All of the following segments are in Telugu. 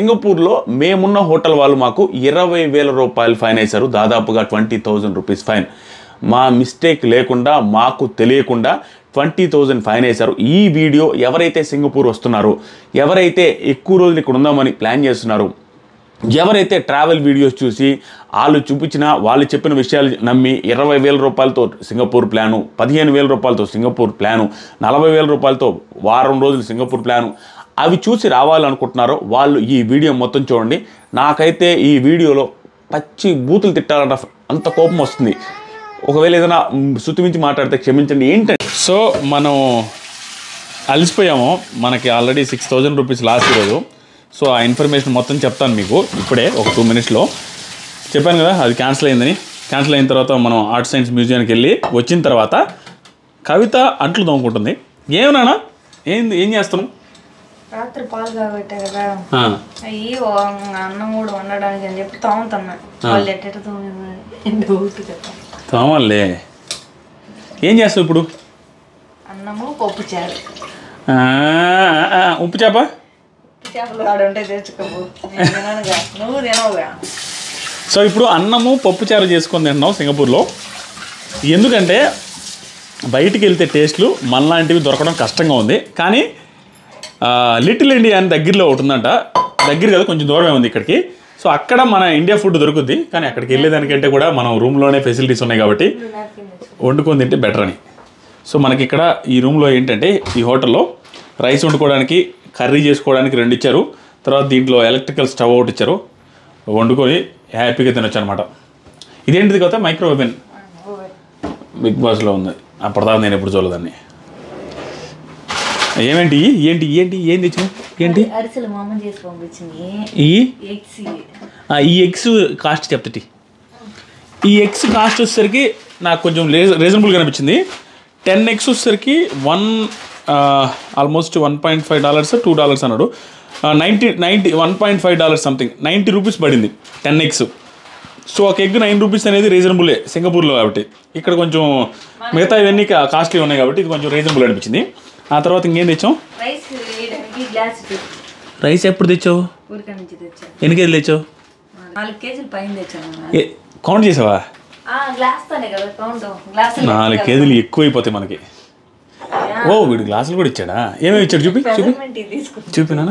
సింగపూర్లో మేమున్న హోటల్ వాళ్ళు మాకు 20,000 రూపాయలు ఫైన్ వేశారు, దాదాపుగా 20,000 రూపీస్ ఫైన్. మా మిస్టేక్ లేకుండా మాకు తెలియకుండా 20,000 ఫైన్ వేశారు. ఈ వీడియో ఎవరైతే సింగపూర్ వస్తున్నారో, ఎవరైతే ఎక్కువ రోజులు ఇక్కడ ఉందామని ప్లాన్ చేస్తున్నారో, ఎవరైతే ట్రావెల్ వీడియోస్ చూసి వాళ్ళు చూపించిన వాళ్ళు చెప్పిన విషయాలు నమ్మి 20,000 రూపాయలతో సింగపూర్ ప్లాను, 15,000 రూపాయలతో సింగపూర్ ప్లాను, 40,000 రూపాయలతో వారం రోజులు సింగపూర్ ప్లాను అవి చూసి రావాలనుకుంటున్నారో వాళ్ళు ఈ వీడియో మొత్తం చూడండి. నాకైతే ఈ వీడియోలో పచ్చి బూతులు తిట్టాలంట అంత కోపం వస్తుంది. ఒకవేళ ఏదైనా శృతిమించి మాట్లాడితే క్షమించండి. ఏంటంటే సో మనం అలసిపోయాము, మనకి ఆల్రెడీ 6,000 రూపీస్ లాస్ట్ ఈరోజు. సో ఆ ఇన్ఫర్మేషన్ మొత్తం చెప్తాను మీకు ఇప్పుడే ఒక 2 మినిట్స్లో. చెప్పాను కదా అది క్యాన్సిల్ అయిందని. క్యాన్సిల్ అయిన తర్వాత మనం ఆర్ట్ సైన్స్ మ్యూజియంకి వెళ్ళి వచ్చిన తర్వాత కవిత అంట్లు తోముకుంటుంది. ఏమన్నా ఏం చేస్తాను? రాత్రి పాలు కాబట్టే కదా అవి అన్నం కూడా వండడానికి అని చెప్పి తోముతున్నా. వాళ్ళు ఎట్ట తోమలే. ఏం చేస్తావు ఇప్పుడు? అన్నము పప్పు చారు. ఉప్పు చేప చేపలు ఆడుంటే తెచ్చుకోవు, నువ్వు తినవుగా. సో ఇప్పుడు అన్నము పప్పు చారు చేసుకొని తింటున్నాం సింగపూర్లో. ఎందుకంటే బయటికి వెళ్తే టేస్ట్లు మనలాంటివి దొరకడం కష్టంగా ఉంది. కానీ లిటిల్ ఇండియా అని దగ్గరలో ఒకటి ఉందంట, దగ్గర కదా కొంచెం దూరమే ఉంది ఇక్కడికి. సో అక్కడ మన ఇండియా ఫుడ్ దొరుకుద్ది. కానీ అక్కడికి వెళ్ళేదానికంటే కూడా మనం రూమ్లోనే ఫెసిలిటీస్ ఉన్నాయి కాబట్టి వండుకొని తింటే బెటర్ అని. సో మనకి ఇక్కడ ఈ రూమ్లో ఏంటంటే ఈ హోటల్లో రైస్ వండుకోవడానికి, కర్రీ చేసుకోవడానికి 2 ఇచ్చారు. తర్వాత దీంట్లో ఎలక్ట్రికల్ స్టవ్ ఒకటి ఇచ్చారు, వండుకొని హ్యాపీగా తినొచ్చు అనమాట. ఇదేంటిది కదా మైక్రో ఓవెన్ బిగ్ బాస్లో ఉంది. అప్పటిదాకా నేను ఎప్పుడు చూడలేదాన్ని. ఏంటి తెచ్చావు? ఏంటి అరిసెలు మా అమ్మ చేసి పంపించింది. ఈ ఎగ్స్ కాస్ట్ చెప్తాటి. ఈ ఎగ్స్ కాస్ట్ వచ్చేసరికి నాకు కొంచెం రీజనబుల్గా అనిపించింది. 10 ఎగ్స్ వచ్చేసరికి ఆల్మోస్ట్ $1.5 $2 అన్నాడు. 1.5 డాలర్స్ సంథింగ్ 90 రూపీస్ పడింది 10 ఎగ్స్. సో ఒక ఎగ్ 9 రూపీస్ అనేది రీజనబులే సింగపూర్లో కాబట్టి. ఇక్కడ కొంచెం మిగతా ఇవన్నీ కాస్ట్లీ ఉన్నాయి కాబట్టి ఇది కొంచెం రీజనబుల్ అనిపించింది. ఆ తర్వాత ఇంకేం తెచ్చావు? రైస్ ఎప్పుడు తెచ్చావు? ఎన్ని కేజీలు తెచ్చావు? 4 కేజీలు పైన తెచ్చాను. కౌంట్ చేసావా? 4 కేజీలు ఎక్కువ అయిపోతాయి మనకి. ఓ వీడు గ్లాసులు కూడా ఇచ్చాడా? ఏమేమి ఇచ్చాడు చూపినా?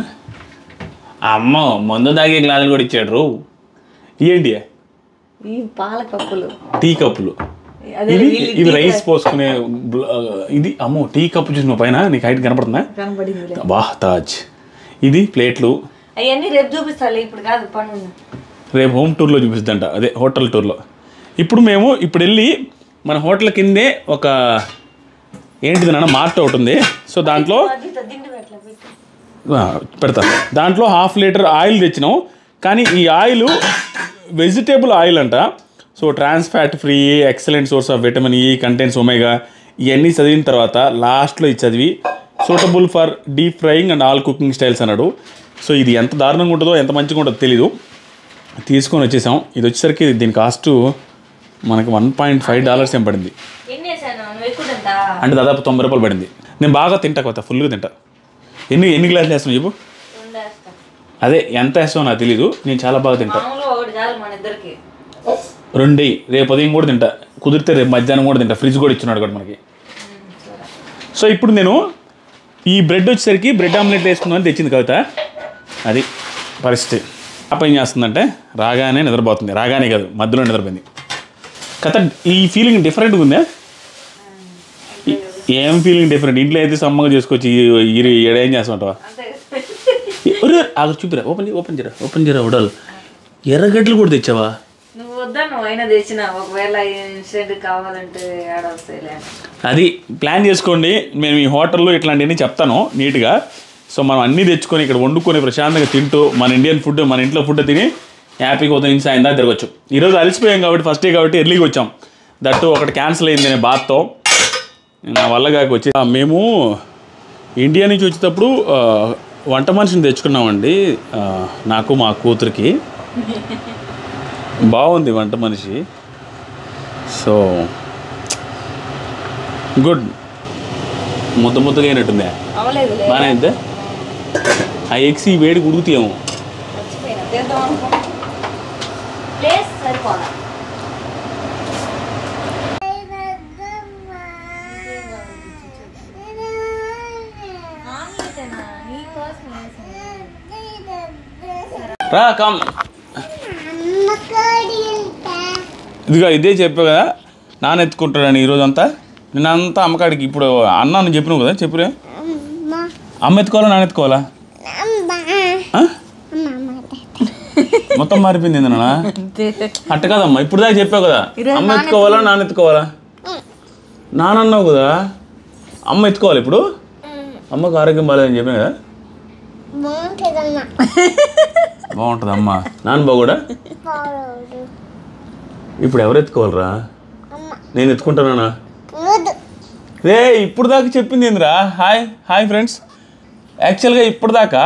అమ్మో మందు తాగే గ్లాసులు కూడా ఇచ్చాడు. ఏంటి? పాల కప్పులు, టీ కప్పులు. ఇవి రైస్ పోసుకునే ఇది. అమ్మో టీ కప్పు చూసిన పైన నీకు హైట్ కనపడుతుందా? వాహ్ తాజ్. ఇది ప్లేట్లు. అవన్నీ రేపు చూపిస్తాను, ఇప్పుడు కాదు. రేపు హోమ్ టూర్లో చూపిస్తుందంట, అదే హోటల్ టూర్లో. ఇప్పుడు మేము వెళ్ళి మన హోటల్ కిందే ఒక ఏంటిది నాన్న మార్ట్ ఒకటి ఉంది. సో దాంట్లో పెడతా. దాంట్లో 1/2 లీటర్ ఆయిల్ తెచ్చినాం. కానీ ఈ ఆయిల్ వెజిటేబుల్ ఆయిల్ అంట. So trans fat free, excellent source of vitamin E, contents omega, ఇవన్నీ చదివిన తర్వాత లాస్ట్లో ఇది చదివి suitable for deep frying and all cooking styles అన్నాడు. సో ఇది ఎంత దారుణంగా ఉంటుందో ఎంత మంచిగా ఉంటుందో తెలీదు. తీసుకొని వచ్చేసాం. ఇది వచ్చేసరికి దీని కాస్ట్ మనకి $1.5 ఏం పడింది. అంటే దాదాపు 90 రూపాయలు పడింది. నేను బాగా తింటా కొత్త, ఫుల్గా తింటా. ఎన్ని గ్లాసులు వేస్తున్నావు చెప్పు? అదే ఎంత వేస్తావు నాకు తెలీదు, నేను చాలా బాగా తింటా. 2 రేపు ఉదయం కూడా తింటా, కుదిరితే రేపు మధ్యాహ్నం కూడా తింటా. ఫ్రిడ్జ్ కూడా ఇచ్చినాడు కూడా మనకి. సో ఇప్పుడు నేను ఈ బ్రెడ్ వచ్చేసరికి బ్రెడ్ ఆమ్లెట్ వేసుకుందామని తెచ్చింది కవిత. అది పరిస్థితి. పాప ఏం చేస్తుందంటే రాగానే నిద్రపోతుంది. రాగానే కాదు, మధ్యలో నిద్రపోయింది. కథ ఈ ఫీలింగ్ డిఫరెంట్గా ఉందా? ఏం ఫీలింగ్ డిఫరెంట్? ఇంట్లో అయితే సమ్మగా చేసుకొచ్చి ఏం చేస్తామంటావా? చూపిరా, ఓపెన్ చేయరా ఉడాలు. ఎర్రగడ్డలు కూడా తెచ్చావా? నువ్వు వద్దా, నువ్వు అయినా తెచ్చినా. ఒకవేళ ఇన్సిడెంట్ కావాలంటే అది ప్లాన్ చేసుకోండి. మేము ఈ హోటల్లో ఇట్లాంటివన్నీ చెప్తాను నీట్గా. సో మనం అన్నీ తెచ్చుకొని ఇక్కడ వండుకొని ప్రశాంతంగా తింటూ మన ఇండియన్ ఫుడ్, మన ఇంట్లో ఫుడ్ తిని హ్యాపీగా ఉదయం నుంచి సాయంత్రం తిరగచ్చు. ఈరోజు అలసిపోయాం కాబట్టి ఫస్ట్ డే కాబట్టి ఎర్లీగా వచ్చాం. దట్టు ఒకటి క్యాన్సిల్ అయింది నేను బాత్తో, నా వల్ల కాక వచ్చి. మేము ఇండియా నుంచి వచ్చేటప్పుడు వంట మనిషిని తెచ్చుకున్నామండి, నాకు మా కూతురికి. బాగుంది వంట మనిషి. So good. ముద్దగా అయినట్టుందే, బాగానే అయితే. ఆ ఎగ్స్ ఈ వేడికి ఉడుకుతాయేమో. తీద్దాం అనుకో ప్లేస్ సరిపోదా రా కమ్ ఇదిగా ఇదే చెప్పావు కదా నాన్న ఎత్తుకుంటాడని ఈరోజు అంతా నిన్నంతా అమ్మకాడికి ఇప్పుడు అన్న అని చెప్పినావు కదా చెప్పురే అమ్మ ఎత్తుకోవాలా నాన్న ఎత్తుకోవాలా మొత్తం మారిపోయింది నాన్న అట్ట కదమ్మా ఇప్పుడు దాకా చెప్పావు కదా అమ్మ ఎత్తుకోవాలా నాన్న ఎత్తుకోవాలా నాన్న అన్నావు కదా అమ్మ ఎత్తుకోవాలి ఇప్పుడు అమ్మకు ఆరోగ్యం బాగాలేదని చెప్పినా కదా బాగుంటుంది అమ్మ నాన్న బాగుడా ఇప్పుడు ఎవరు ఎత్తుకోవాలరా నేను ఎత్తుకుంటానా రే ఇప్పుడు దాకా చెప్పింది ఏందిరా హాయ్ ఫ్రెండ్స్ యాక్చువల్గా ఇప్పుడు దాకా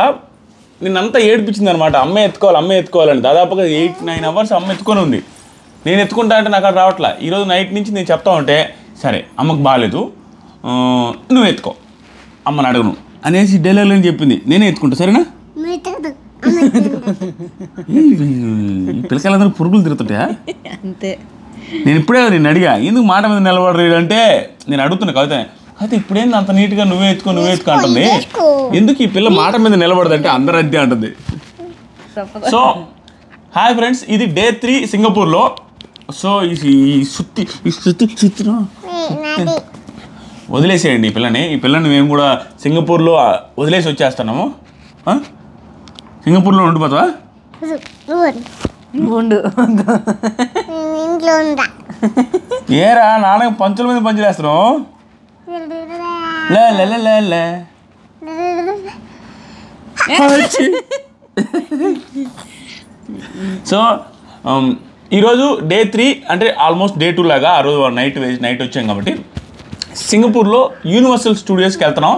నిన్నంతా ఏడిపించింది అనమాట అమ్మే ఎత్తుకోవాలని దాదాపుగా 8-9 అవర్స్ అమ్మ ఎత్తుకొని ఉంది నేను ఎత్తుకుంటా అంటే నాకు అక్కడ రావట్లా ఈరోజు నైట్ నుంచి నేను చెప్తా ఉంటే సరే అమ్మకు బాగాలేదు నువ్వు ఎత్తుకో అమ్మని అడగను అనేసి డైలాగ్ అని చెప్పింది నేనే ఎత్తుకుంటా సరేనా ఈ పిల్లకాయలందరూ పురుగులు తిరుగుతుంటా అంతే నేను ఇప్పుడే నేను అడిగా ఎందుకు మాట మీద నిలబడరు అంటే నేను అడుగుతున్నా కవిత అయితే ఇప్పుడేంది అంత నీట్గా నువ్వే ఎత్తుకో అంటుంది ఎందుకు ఈ పిల్ల మాట మీద నిలబడదంటే అందరూ అంతే అంటుంది సో హాయ్ ఫ్రెండ్స్ ఇది డే 3 సింగపూర్లో సో ఈ సుత్తి వదిలేసేయండి ఈ పిల్లని మేము కూడా సింగపూర్లో వదిలేసి వచ్చేస్తున్నాము సింగపూర్లో ఉండిపోతావా ఏరా నాన్న పంచుల మీద పంచులేస్తున్నావు సో ఈరోజు డే 3 అంటే ఆల్మోస్ట్ డే 2 లాగా ఆ రోజు నైట్ వచ్చాం కాబట్టి సింగపూర్లో యూనివర్సల్ స్టూడియోస్కి వెళ్తున్నాం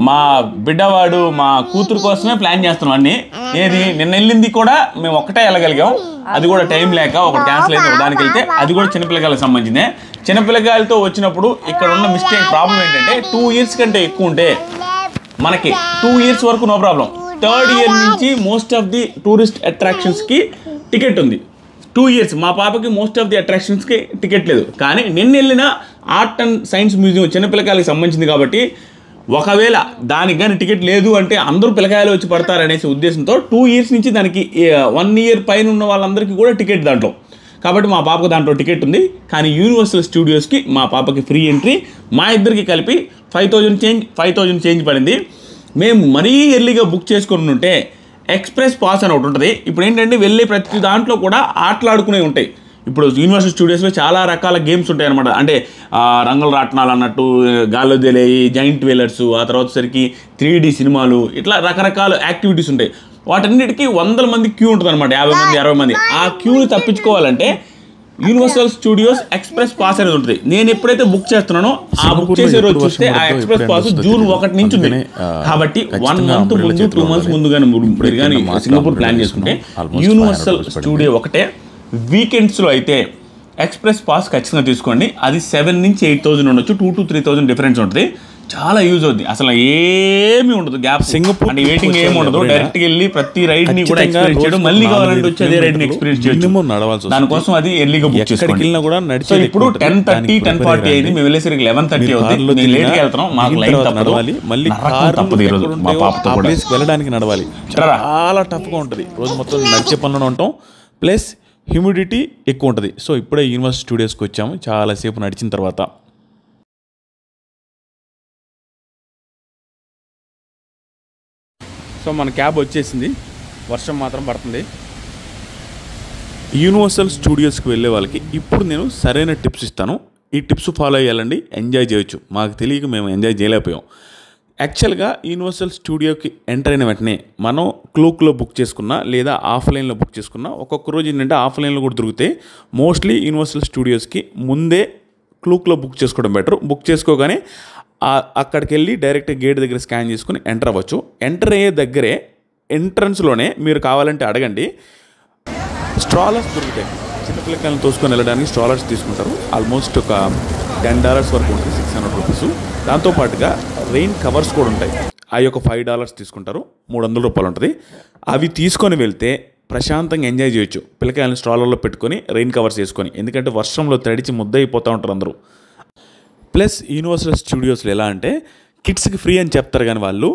మా బిడ్డవాడు మా కూతురు కోసమే ప్లాన్ చేస్తున్నాం అన్ని ఏది నిన్న వెళ్ళింది కూడా మేము ఒక్కటే వెళ్ళగలిగాం అది కూడా టైం లేక ఒకటి క్యాన్సిల్ అయింది దానికి వెళ్తే అది కూడా చిన్నపిల్లకాయలకు సంబంధించిందే చిన్నపిల్లకాయలతో వచ్చినప్పుడు ఇక్కడ ఉన్న ప్రాబ్లం ఏంటంటే 2 years కంటే ఎక్కువ ఉంటే మనకి 2 years వరకు నో ప్రాబ్లం 3rd year నుంచి మోస్ట్ ఆఫ్ ది టూరిస్ట్ అట్రాక్షన్స్కి టికెట్ ఉంది 2 years మా పాపకి మోస్ట్ ఆఫ్ ది అట్రాక్షన్స్కి టికెట్ లేదు కానీ నిన్న వెళ్ళిన ఆర్ట్ అండ్ సైన్స్ మ్యూజియం చిన్నపిల్లకాయలకు సంబంధించింది కాబట్టి ఒకవేళ దానికి కానీ టికెట్ లేదు అంటే అందరూ పిల్లకాయలు వచ్చి పడతారనేసి ఉద్దేశంతో 2 years నుంచి దానికి 1 year పైన ఉన్న వాళ్ళందరికీ కూడా టికెట్ దాంట్లో కాబట్టి మా పాపకు దాంట్లో టికెట్ ఉంది కానీ యూనివర్సల్ స్టూడియోస్కి మా పాపకి ఫ్రీ ఎంట్రీ మా ఇద్దరికి కలిపి 5,000 చేంజ్ పడింది మేము మరీ ఎర్లీగా బుక్ చేసుకుని ఉంటే ఎక్స్ప్రెస్ పాస్ అని ఒకటి ఉంటుంది ఇప్పుడు ఏంటంటే వెళ్ళే ప్రతి దాంట్లో కూడా ఆటలాడుకునే ఉంటాయి ఇప్పుడు యూనివర్సల్ స్టూడియోస్లో చాలా రకాల గేమ్స్ ఉంటాయి అనమాట అంటే రంగుల రాట్నాలు అన్నట్టు గాల్లో తేలేయి జైంట్ వీలర్స్ ఆ తర్వాత సరికి 3D సినిమాలు ఇట్లా రకరకాల యాక్టివిటీస్ ఉంటాయి వాటన్నిటికీ 100 మంది క్యూ ఉంటుంది అనమాట 50 మంది 60 మంది ఆ క్యూని తప్పించుకోవాలంటే యూనివర్సల్ స్టూడియోస్ ఎక్స్ప్రెస్ పాస్ అనేది ఉంటుంది నేను ఎప్పుడైతే బుక్ చేస్తున్నానో ఆ బుక్ చేసే రోజు చూస్తే ఆ ఎక్స్ప్రెస్ పాస్ June 1 నుంచి ఉంది కాబట్టి 1 month ముందు 2 months ముందు కానీ సింగపూర్ ప్లాన్ చేసుకుంటే యూనివర్సల్ స్టూడియో ఒకటే వీకెండ్స్లో అయితే ఎక్స్ప్రెస్ పాస్ ఖచ్చితంగా తీసుకోండి అది 7 నుంచి 8,000 ఉండొచ్చు 2 to 3,000 డిఫరెన్స్ ఉంటుంది చాలా యూజ్ అవుద్ది అసలు ఏమీ ఉండదు గ్యాప్ సింగపూర్ అంటే వెయిటింగ్ ఏమి ఉండదు డైరెక్ట్గా వెళ్ళి ప్రతి రైడ్ని కూడా ఎక్స్పీరియన్స్ చేయడం మళ్ళీ కావాలంటే వచ్చి అదే రైడ్ని ఎక్స్పీరియన్స్ చేయొచ్చు దానికోసం అది ఎర్లీగా బుక్ చేసుకోండి సో ఇప్పుడు 10:30 10:40 అయింది మేము వెళ్ళేసరికి 11:30 అవుతుంది నేను లేట్గా వెళ్తున్నాం మాకు లైన్ తప్పదు ఈరోజు మా పాపతో కూడా వెళ్ళడానికి నడవాలి చాలా టఫ్గా ఉంటుంది రోజు మొత్తం నడిచే పనులు ఉంటాం ప్లస్ హ్యూమిడిటీ ఎక్కువ ఉంటుంది సో ఇప్పుడే యూనివర్సిటీ స్టూడియోస్కి వచ్చాము చాలాసేపు నడిచిన తర్వాత సో మన క్యాబ్ వచ్చేసింది వర్షం మాత్రం పడుతుంది యూనివర్సల్ స్టూడియోస్కి వెళ్ళే వాళ్ళకి ఇప్పుడు నేను సరైన టిప్స్ ఇస్తాను ఈ టిప్స్ ఫాలో అయ్యాలండి ఎంజాయ్ చేయొచ్చు మాకు తెలియక మేము ఎంజాయ్ చేయలేకపోయాం యాక్చువల్గా యూనివర్సల్ స్టూడియోకి ఎంటర్ అయిన వెంటనే మనం క్లూక్లో బుక్ చేసుకున్నా లేదా ఆఫ్లైన్లో బుక్ చేసుకున్నా ఒక్కొక్క రోజు ఏంటంటే ఆఫ్లైన్లో కూడా దొరికితే మోస్ట్లీ యూనివర్సల్ స్టూడియోస్కి ముందే క్లూక్లో బుక్ చేసుకోవడం బెటర్ బుక్ చేసుకోగానే అక్కడికి వెళ్ళి డైరెక్ట్ గేట్ దగ్గర స్కాన్ చేసుకుని ఎంటర్ అవ్వచ్చు ఎంటర్ అయ్యే దగ్గరే ఎంట్రన్స్లోనే మీరు కావాలంటే అడగండి స్ట్రాలర్స్ దొరుకుతాయి చిన్నపిల్లకాయలను తోసుకొని వెళ్ళడానికి స్ట్రాలర్స్ తీసుకుంటారు ఆల్మోస్ట్ ఒక $10 వరకు ఉంటుంది 600 రూపీస్ దాంతోపాటుగా రెయిన్ కవర్స్ కూడా ఉంటాయి ఆ యొక్క $5 తీసుకుంటారు, $300 ఉంటుంది. అవి తీసుకొని వెళ్తే ప్రశాంతంగా ఎంజాయ్ చేయొచ్చు. పిల్లకాయలను స్ట్రాలర్లో పెట్టుకొని రెయిన్ కవర్స్ వేసుకొని, ఎందుకంటే వర్షంలో తడిచి ముద్దయిపోతూ ఉంటారు అందరూ. ప్లస్ యూనివర్సల్ స్టూడియోస్లో ఎలా అంటే కిడ్స్కి ఫ్రీ అని చెప్తారు, కానీ వాళ్ళు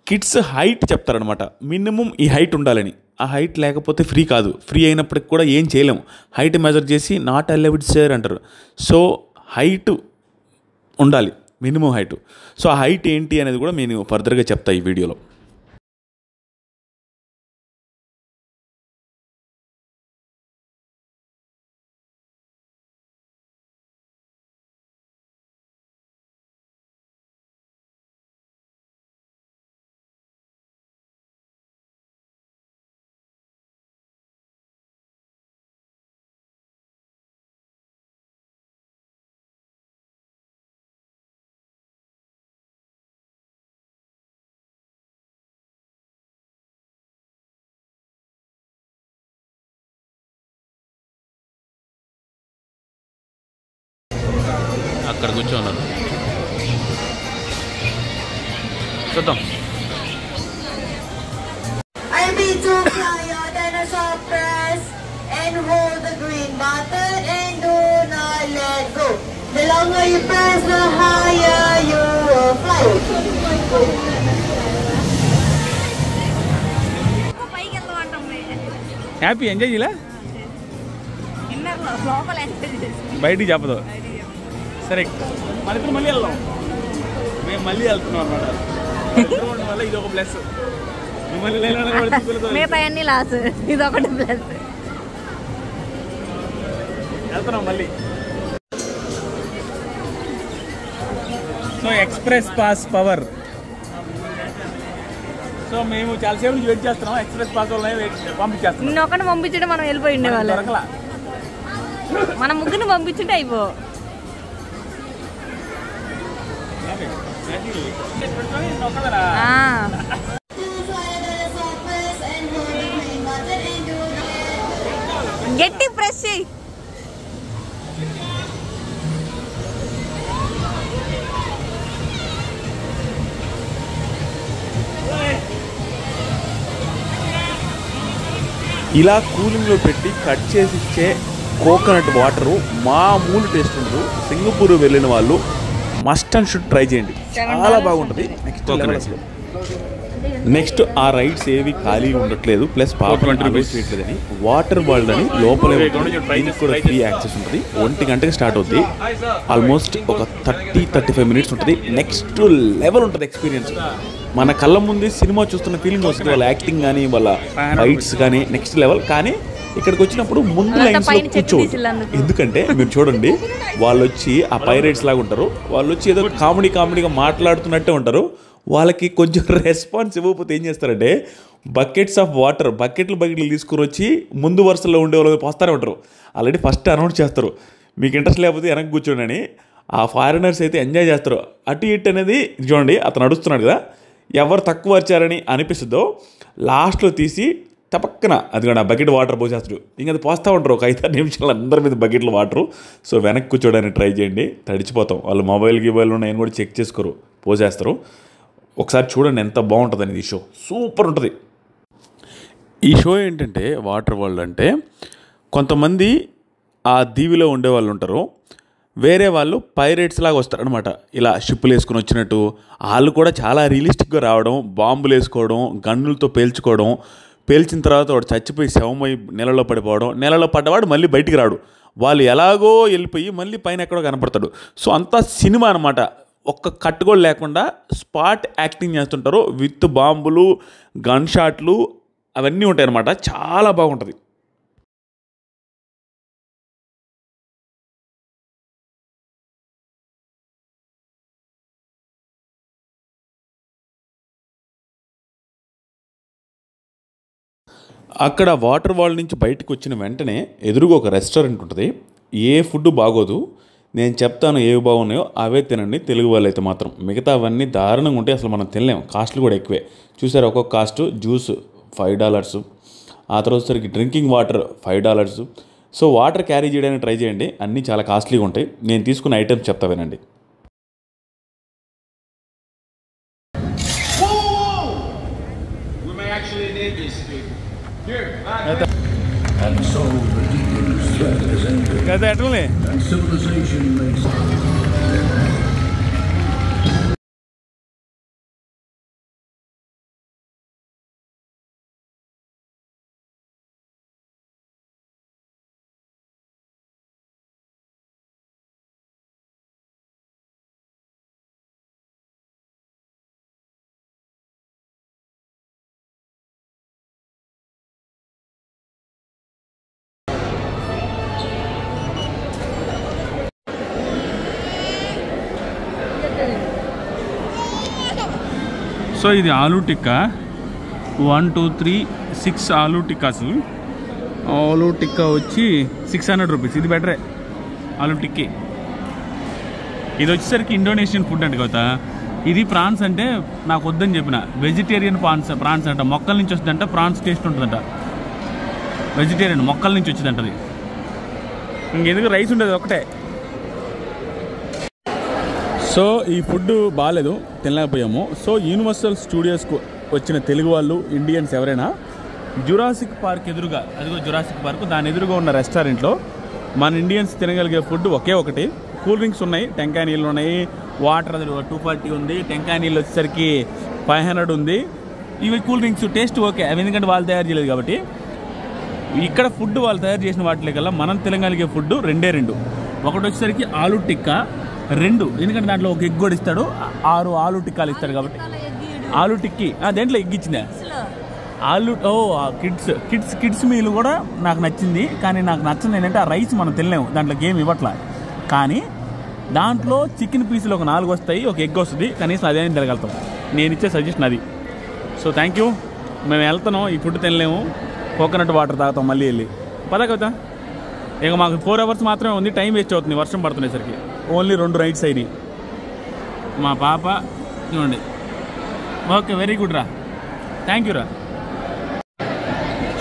కిడ్స్ హైట్ చెప్తారనమాట. మినిమం ఈ హైట్ ఉండాలని. ఆ హైట్ లేకపోతే ఫ్రీ కాదు. ఫ్రీ అయినప్పటికి కూడా ఏం చేయలేము. హైట్ మెజర్ చేసి నాట్ అలౌడ్ సార్ అంటారు. సో హైట్ ఉండాలి, మినిమం హైట్. సో ఆ హైట్ ఏంటి అనేది కూడా నేను ఫర్దర్గా చెప్తా ఈ వీడియోలో. అక్కడ కూర్చోన్నారు, చూద్దాం. I'll be too higher than a soft press and hold the green button and do not let go. The longer you press, the higher you will fly. Happy enjoy చేయలే, బయటికి చెప్పదు. సరే మన ఇద్దరు మళ్ళీ వెళ్దాం. మేము మళ్ళీ వెళ్తున్నాం అనమాట. వల్ల ఇది ఒక ప్లస్. మిగతా అన్ని లాస్, ఇది ఒకటి ప్లస్. వెళ్తున్నాం మళ్ళీ. So express pass power. So మేము చాలాసేపు నుంచి వెయిట్ చేస్తున్నాం. ఎక్స్ప్రెస్ పాస్ వల్ల పంపించేస్తాం. నిన్న ఒకటి పంపించుంటే మనం వెళ్ళిపోయి ఉండేవాళ్ళం. మన ముగ్గురిని పంపించుంటే అయిపో. గట్టి ప్రెస్ చేయి. ఇలా కూలింగ్లో పెట్టి కట్ చేసి ఇచ్చే కోకోనట్ వాటరు మామూలు టేస్ట్ ఉండదు. సింగపూర్ వెళ్ళిన వాళ్ళు మస్ట్ అండ్ షుడ్ ట్రై చేయండి, చాలా బాగుంటుంది. నెక్స్ట్ ఆ రైడ్స్ ఏవి ఖాళీ ఉండట్లేదు, ప్లస్ చేయట్లేదని వాటర్ వరల్డ్ అని లోపలే దీనికి కూడా ఫ్రీ యాక్సెస్ ఉంటుంది. 1 గంటకి స్టార్ట్ అవుతుంది. ఆల్మోస్ట్ ఒక 30-35 మినిట్స్ ఉంటుంది. నెక్స్ట్ లెవెల్ ఉంటుంది ఎక్స్పీరియన్స్. మన కళ్ళ ముందు సినిమా చూస్తున్న ఫీలింగ్ వస్తుంది. వాళ్ళ యాక్టింగ్ కానీ వాళ్ళ ఫైట్స్ కానీ నెక్స్ట్ లెవెల్. కానీ ఇక్కడికి వచ్చినప్పుడు ముందు లైన్స్లో కూర్చోవచ్చు. ఎందుకంటే మీరు చూడండి, వాళ్ళు వచ్చి ఆ పైరేట్స్ లాగా ఉంటారు. వాళ్ళు వచ్చి ఏదో కామెడీగా మాట్లాడుతున్నట్టే ఉంటారు. వాళ్ళకి కొంచెం రెస్పాన్స్ ఇవ్వకపోతే ఏం చేస్తారంటే బకెట్స్ ఆఫ్ వాటర్ బకెట్లు తీసుకుని వచ్చి ముందు వరుసలో ఉండే వాళ్ళు పోస్తూనే ఉంటారు. ఆల్రెడీ ఫస్ట్ అనౌన్స్ చేస్తారు, మీకు ఇంట్రెస్ట్ లేకపోతే వెనక్కి కూర్చోండి అని. ఆ ఫారినర్స్ అయితే ఎంజాయ్ చేస్తారు. అటు ఇటు అనేది చూడండి, అతను నడుస్తున్నాడు కదా, ఎవరు తక్కువ వచ్చారని అనిపిస్తుందో లాస్ట్లో తీసి తపక్కన అది కూడా బకెట్ వాటర్ పోసేస్తాడు. ఇంక అది పోస్తూ ఉంటారు ఒక 5-6 నిమిషాలు అందరి మీద బకెట్లు వాటరు. సో వెనక్కి కూర్చోడానికి ట్రై చేయండి, తడిచిపోతాం. వాళ్ళు మొబైల్ ఉన్నాయని కూడా చెక్ చేసుకోరు, పోసేస్తారు. ఒకసారి చూడండి ఎంత బాగుంటుంది అనేది ఈ షో, సూపర్ ఉంటుంది. ఈ షో ఏంటంటే వాటర్ వరల్డ్ అంటే కొంతమంది ఆ దీవిలో ఉండేవాళ్ళు ఉంటారు, వేరే వాళ్ళు పైరేట్స్ లాగా వస్తారనమాట. ఇలా షిప్పులు వేసుకుని వచ్చినట్టు వాళ్ళు కూడా చాలా రియలిస్టిక్గా రావడం, బాంబులు వేసుకోవడం, గన్నులతో పేల్చుకోవడం, పేల్చిన తర్వాత వాడు చచ్చిపోయి శవమై నెలలో పడిపోవడం, నెలలో పడ్డవాడు మళ్ళీ బయటికి రాడు. వాళ్ళు ఎలాగో వెళ్ళిపోయి మళ్ళీ పైన ఎక్కడో కనపడతాడు. సో అంతా సినిమా అనమాట. ఒక్క కట్టుగోలు లేకుండా స్పాట్ యాక్టింగ్ చేస్తుంటారు. విత్ బాంబులు, గన్ షాట్లు అవన్నీ ఉంటాయి అన్నమాట. చాలా బాగుంటుంది. అక్కడ వాటర్ వాల్ నుంచి బయటకు వచ్చిన వెంటనే ఎదురుగా ఒక రెస్టారెంట్ ఉంటుంది. ఏ ఫుడ్ బాగోదు, నేను చెప్తాను ఏవి బాగున్నాయో అవే తినండి తెలుగు వాళ్ళు అయితే మాత్రం. మిగతా అవన్నీ దారుణంగా ఉంటాయి, అసలు మనం తినలేము. కాస్ట్లు కూడా ఎక్కువే. చూసారు, ఒక్కొక్క కాస్ట్ జ్యూస్ $5, ఆ తర్వాత సరికి drinking water $5. So water carry చేయడానికి ట్రై చేయండి, అన్నీ చాలా కాస్ట్లీగా ఉంటాయి. నేను తీసుకున్న ఐటమ్స్ చెప్తా వినండి. And so the demon's threat is ended. కదా ఎట్లనే And civilization makes సో ఇది ఆలూ టిక్కా 1 2 3 6 ఆలూ టిక్కాస్. ఆలూ టిక్కా వచ్చి 600 రూపీస్. ఇది బెటరే ఆలూ టిక్కీ. ఇది వచ్చేసరికి ఇండోనేషియన్ ఫుడ్ అంట కదా. ఇది ప్రాన్స్ అంటే నాకు వద్దని చెప్పిన. వెజిటేరియన్ ప్రాన్స్ అంట. మొక్కల నుంచి వస్తుందంట. ప్రాన్స్ టేస్ట్ ఉంటుందంట. వెజిటేరియన్ మొక్కల నుంచి వచ్చిందంట అది. ఇంకెందుకు రైస్ ఉండదు ఒకటే. సో ఈ ఫుడ్ బాగాలేదు, తినలేకపోయాము. సో యూనివర్సల్ స్టూడియోస్కు వచ్చిన తెలుగు వాళ్ళు, ఇండియన్స్ ఎవరైనా జురాసిక్ పార్క్ ఎదురుగా, అదిగో జురాసిక్ పార్క్, దాని ఎదురుగా ఉన్న రెస్టారెంట్లో మన ఇండియన్స్ తినగలిగే ఫుడ్ ఒకే ఒకటి. కూల్ డ్రింక్స్ ఉన్నాయి, టెంకాయ నీళ్ళు ఉన్నాయి, వాటర్ అది 240 ఉంది, టెంకాయ నీళ్ళు వచ్చేసరికి 500 ఉంది. ఇవి కూల్ డ్రింక్స్ టేస్ట్ ఓకే, అవి ఎందుకంటే వాళ్ళు తయారు చేయలేదు కాబట్టి. ఇక్కడ ఫుడ్ వాళ్ళు తయారు చేసిన వాటిలో కల్లా మనం తినగలిగే ఫుడ్ రెండే రెండు. ఒకటి వచ్చేసరికి ఆలూ టిక్కా, 2 ఎందుకంటే దాంట్లో ఒక ఎగ్ కూడా ఇస్తాడు. 6 ఆలూ టిక్కాలు ఇస్తాడు కాబట్టి. ఆలూ టిక్కీ దేంట్లో ఎగ్ ఇచ్చిందా? ఆలూ కిడ్స్ మీల్ కూడా నాకు నచ్చింది. కానీ నాకు నచ్చింది ఏంటంటే ఆ రైస్ మనం తినలేము, దాంట్లోకి ఏమి ఇవ్వట్లా. కానీ దాంట్లో చికెన్ పీసులు ఒక 4 వస్తాయి, ఒక ఎగ్ వస్తుంది. కనీసం అదే తినగలుగుతాం. నేను ఇచ్చే సజెషన్ అది. So thank you. మేము వెళ్తున్నాం, ఈ ఫుడ్ తినలేము, కోకోనట్ వాటర్ తాగుతాం మళ్ళీ వెళ్ళి. పదా కదా, ఇక మాకు 4 అవర్స్ మాత్రమే ఉంది. టైం వేస్ట్ అవుతుంది వర్షం పడుతునేసరికి. ఓన్లీ 2 రైడ్స్ అయినాయి. మా పాప చూడండి. ఓకే, వెరీ గుడ్ రా, థ్యాంక్ యూ రా.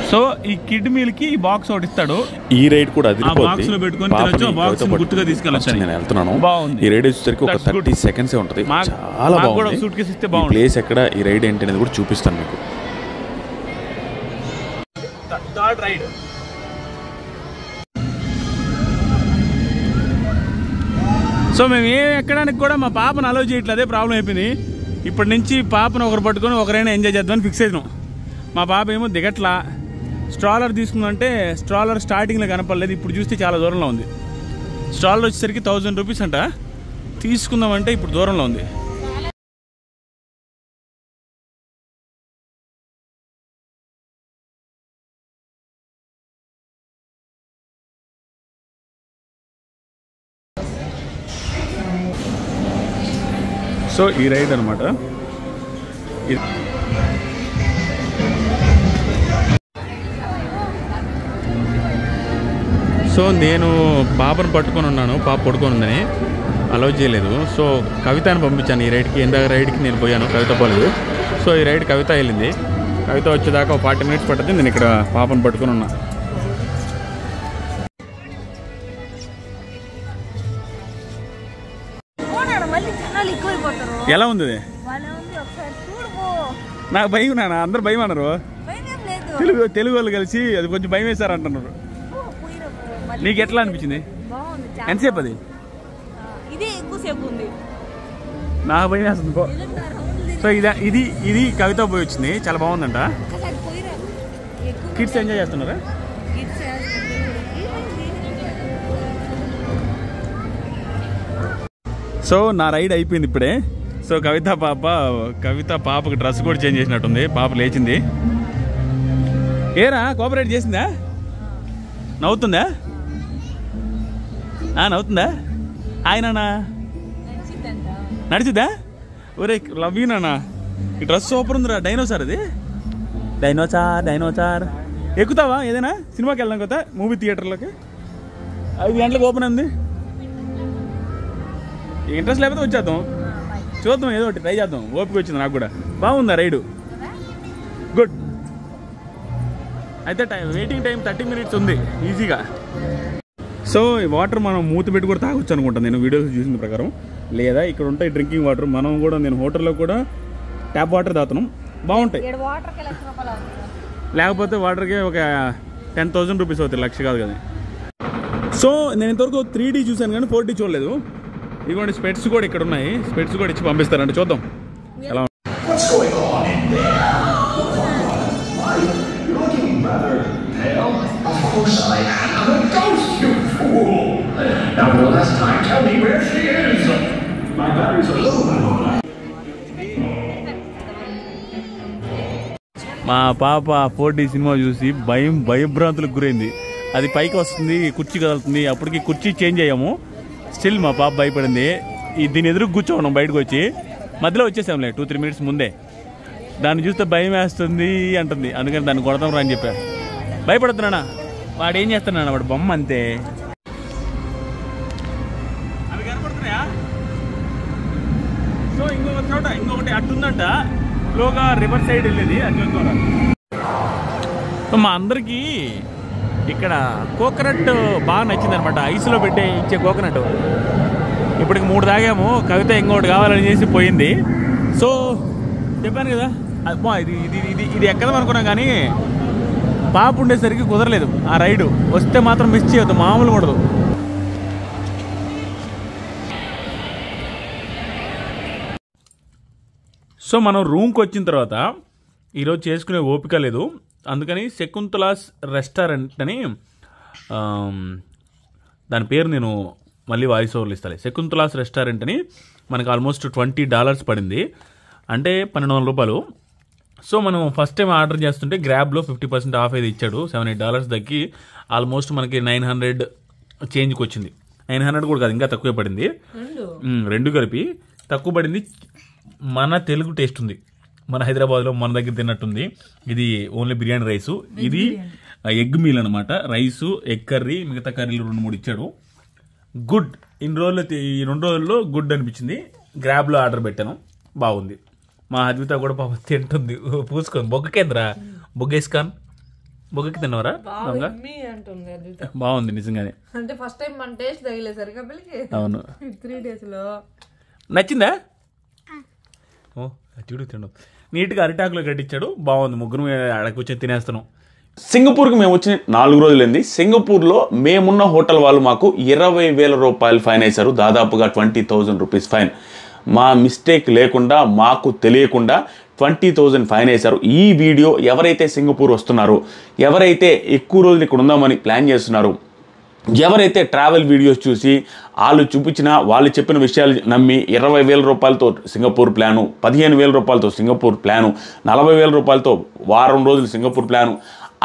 సో ఈ కిడ్ మీల్కి ఈ బాక్స్ ఒకటి ఇస్తాడు. ఈ రైడ్ కూడా బాక్స్ లో పెట్టుకొని తినొచ్చు. బాక్స్ గుర్తుగా తీసుకెళ్ళచ్చు. నేను వెళ్తున్నాను. బాగుంది. ఈ రైడ్ వచ్చేసరికి ఒక 30 సెకండ్స్ ఉంటుంది. చాలా బాగుంది. సూట్ కేసు ఇస్తే ఈ బాగుంది. ప్లేస్ ఎక్కడ, ఈ రైడ్ ఏంటి అనేది కూడా చూపిస్తాను మీకు. Third ride. సో మేము ఎక్కడానికి కూడా మా పాపను అలౌ చేయట్లేదు. అదే ప్రాబ్లం అయిపోయింది. ఇప్పటి నుంచి పాపను ఒకరు పట్టుకొని ఒకరైనా ఎంజాయ్ చేద్దామని ఫిక్స్ అయినాం. మా పాప ఏమో దిగట్లా. స్ట్రాలర్ తీసుకుందంటే స్ట్రాలర్ స్టార్టింగ్లో కనపడలేదు, ఇప్పుడు చూస్తే చాలా దూరంలో ఉంది. స్ట్రాలర్ వచ్చేసరికి 1000 రూపీస్ అంట. తీసుకుందామంటే ఇప్పుడు దూరంలో ఉంది. సో ఈ రైడ్ అనమాట. సో నేను పాపను పట్టుకొని ఉన్నాను, పాప పడుకొని ఉందని అలౌ చేయలేదు. సో కవితను పంపించాను ఈ రైడ్కి. ఇందాక రైడ్కి నేను పోయాను, కవిత పోలేదు. సో ఈ రైడ్ కవిత వెళ్ళింది. కవిత వచ్చేదాకా 40 మినిట్స్ పడుతుంది. నేను ఇక్కడ పాపను పట్టుకొని ఉన్నా. ఎలా ఉంది? నాకు భయం నాన్న, అందరు భయం అన్నారు. తెలుగు వాళ్ళు కలిసి అది కొంచెం భయం వేశారు అంటున్నారు. నీకు ఎట్లా అనిపించింది? ఎంతసేపు అది? నాకు భయం వేస్తుంది. సో ఇది కవిత పోయి వచ్చింది, చాలా బాగుందంట. కిడ్స్ ఎంజాయ్ చేస్తున్నారా? సో నా రైడ్ అయిపోయింది ఇప్పుడే. సో కవిత పాపకి డ్రెస్ కూడా చేంజ్ చేసినట్టుంది. పాప లేచింది. ఏరా కోఆపరేట్ చేసిందా? నవ్వుతుందా? నవ్వుతుందా? ఆయననా నడిచిద్దా? ఒరే లవ్ యూ నాన్న, ఈ డ్రెస్ సూపర్ ఉందిరా. డైనోసార్ అది. డైనోసార్ ఎక్కుతావా? ఏదైనా సినిమాకి వెళ్దాం కదా, మూవీ థియేటర్లోకి. 5 గంటలకు ఓపెన్ ఉంది. ఇంట్రెస్ట్ లేకపోతే వచ్చేద్దాం, చూద్దాం, ఏదో ఒకటి ట్రై చేద్దాం. ఓపిక వచ్చింది నాకు కూడా. బాగుందా రైడు? గుడ్. అయితే వెయిటింగ్ టైం 30 మినిట్స్ ఉంది ఈజీగా. సో ఈ వాటర్ మనం మూత పెట్టి కూడా తాగొచ్చు అనుకుంటాను నేను వీడియోస్ చూసిన ప్రకారం. లేదా ఇక్కడ ఉంటాయి డ్రింకింగ్ వాటర్. నేను హోటల్లో కూడా ట్యాప్ వాటర్ తాగుతున్నాం, బాగుంటాయి. లేకపోతే వాటర్కి ఒక 10,000 రూపీస్ అవుతాయి, లక్ష కాదు కదా. సో నేను ఇంతవరకు 3D చూశాను కానీ 4D చూడలేదు. ఇదిగోండి స్పెట్స్ కూడా ఇక్కడ ఉన్నాయి, స్పెట్స్ కూడా ఇచ్చి పంపిస్తారంటే చూద్దాం ఎలా. What's going on in there? You're looking rather pale. Of course I am. I'm a ghost, you fool. Now for the last time, tell me where she is. My batteries are low, my lord. మా పాప 4D సినిమా చూసి భయభ్రాంతులకు గురైంది. అది పైకి వస్తుంది, కుర్చీ కదులుతుంది, అప్పటికి కుర్చీ చేంజ్ అయ్యాము. స్టిల్ మా పాప భయపడింది. దీని ఎదురు కూర్చోన్నాం బయటకు వచ్చి, మధ్యలో వచ్చేసాంలే 2-3 మినిట్స్ ముందే. దాన్ని చూస్తే భయం వేస్తుంది అంటుంది, అందుకని దాన్ని కొడతాం రా అని చెప్పారు. భయపడుతున్నానా, వాడు ఏం చేస్తున్నాడు, వాడు బొమ్మ అంతే. అవి కనపడుతున్నాయా? సో ఇంకొక చోట ఇంకొకటి అట్టుందంట, స్లోగా రివర్ సైడ్ వెళ్ళేది, అది చూద్దాం. సో మా అందరికీ ఇక్కడ కోకోనట్ బాగా నచ్చింది అనమాట, ఐస్లో పెట్టే ఇచ్చే కోకోనట్. ఇప్పటికి 3 తాగాము, కవిత ఇంకోటి కావాలని చేసి పోయింది. సో చెప్పాను కదా, ఇది ఇది ఇది ఇది ఎక్కదాం అనుకున్నాం కానీ పాప ఉండేసరికి కుదరలేదు. ఆ రైడు వస్తే మాత్రం మిస్ చేయొద్దు, మామూలు కూడదు. సో మనం రూమ్కి వచ్చిన తర్వాత ఈరోజు చేసుకునే ఓపిక లేదు, అందుకని శకుంతలాస్ రెస్టారెంట్ అని దాని పేరు నేను మళ్ళీ వాయిస్ ఓవర్లు ఇస్తాను. శకుంతలాస్ రెస్టారెంట్ అని మనకు ఆల్మోస్ట్ $20 పడింది, అంటే 1,200 రూపాయలు. సో మనం ఫస్ట్ టైం ఆర్డర్ చేస్తుంటే గ్రాబ్లో 50% ఆఫ్ అయితే ఇచ్చాడు. $7-8 తగ్గి ఆల్మోస్ట్ మనకి 900 చేంజ్కి వచ్చింది. 900 కూడా కాదు, ఇంకా తక్కువే పడింది. 2 కలిపి తక్కువ పడింది. మన తెలుగు టేస్ట్ ఉంది, మన హైదరాబాద్లో మన దగ్గర తిన్నట్టుంది. ఇది ఓన్లీ బిర్యానీ రైసు, ఇది ఎగ్ మీల్ అనమాట. రైసు, ఎగ్ కర్రీ, మిగతా కర్రీలు 2-3 ఇచ్చాడు. గుడ్. ఈ 2 రోజుల్లో గుడ్ అనిపించింది. గ్రాబ్లో ఆర్డర్ పెట్టాను, బాగుంది. మా అద్విత కూడా పాప తింటుంది, పూసుకొని బొగ్గకేంద్రా, బొగ్గేసుకాన్ బొగ్గకి తిన్నవరా? బాగుంది నిజంగానే. అంటే ఫస్ట్ టైం మన టేస్ట్ తగిలేసరికి అవును. 3 days లో నచ్చిందా? ఓ చూడు తినడం నీట్గా అరిటాకులో కట్టించాడు, బాగుంది. ముగ్గురు ఆడ కూర్చొని తినేస్తున్నాం. సింగపూర్కి మేము వచ్చి 4 రోజులైంది. సింగపూర్లో మేమున్న హోటల్ వాళ్ళు మాకు 20,000 రూపాయలు ఫైన్ వేశారు, దాదాపుగా 20,000 రూపీస్ ఫైన్. మా మిస్టేక్ లేకుండా, మాకు తెలియకుండా 20,000 ఫైన్ వేశారు. ఈ వీడియో ఎవరైతే సింగపూర్ వస్తున్నారో, ఎవరైతే ఎక్కువ రోజులు ఇక్కడ ఉందామని ప్లాన్ చేస్తున్నారో, ఎవరైతే ట్రావెల్ వీడియోస్ చూసి వాళ్ళు చూపించిన వాళ్ళు చెప్పిన విషయాలు నమ్మి 20,000 రూపాయలతో సింగపూర్ ప్లాను, 15,000 రూపాయలతో సింగపూర్ ప్లాను, 40,000 రూపాయలతో వారం రోజులు సింగపూర్ ప్లాను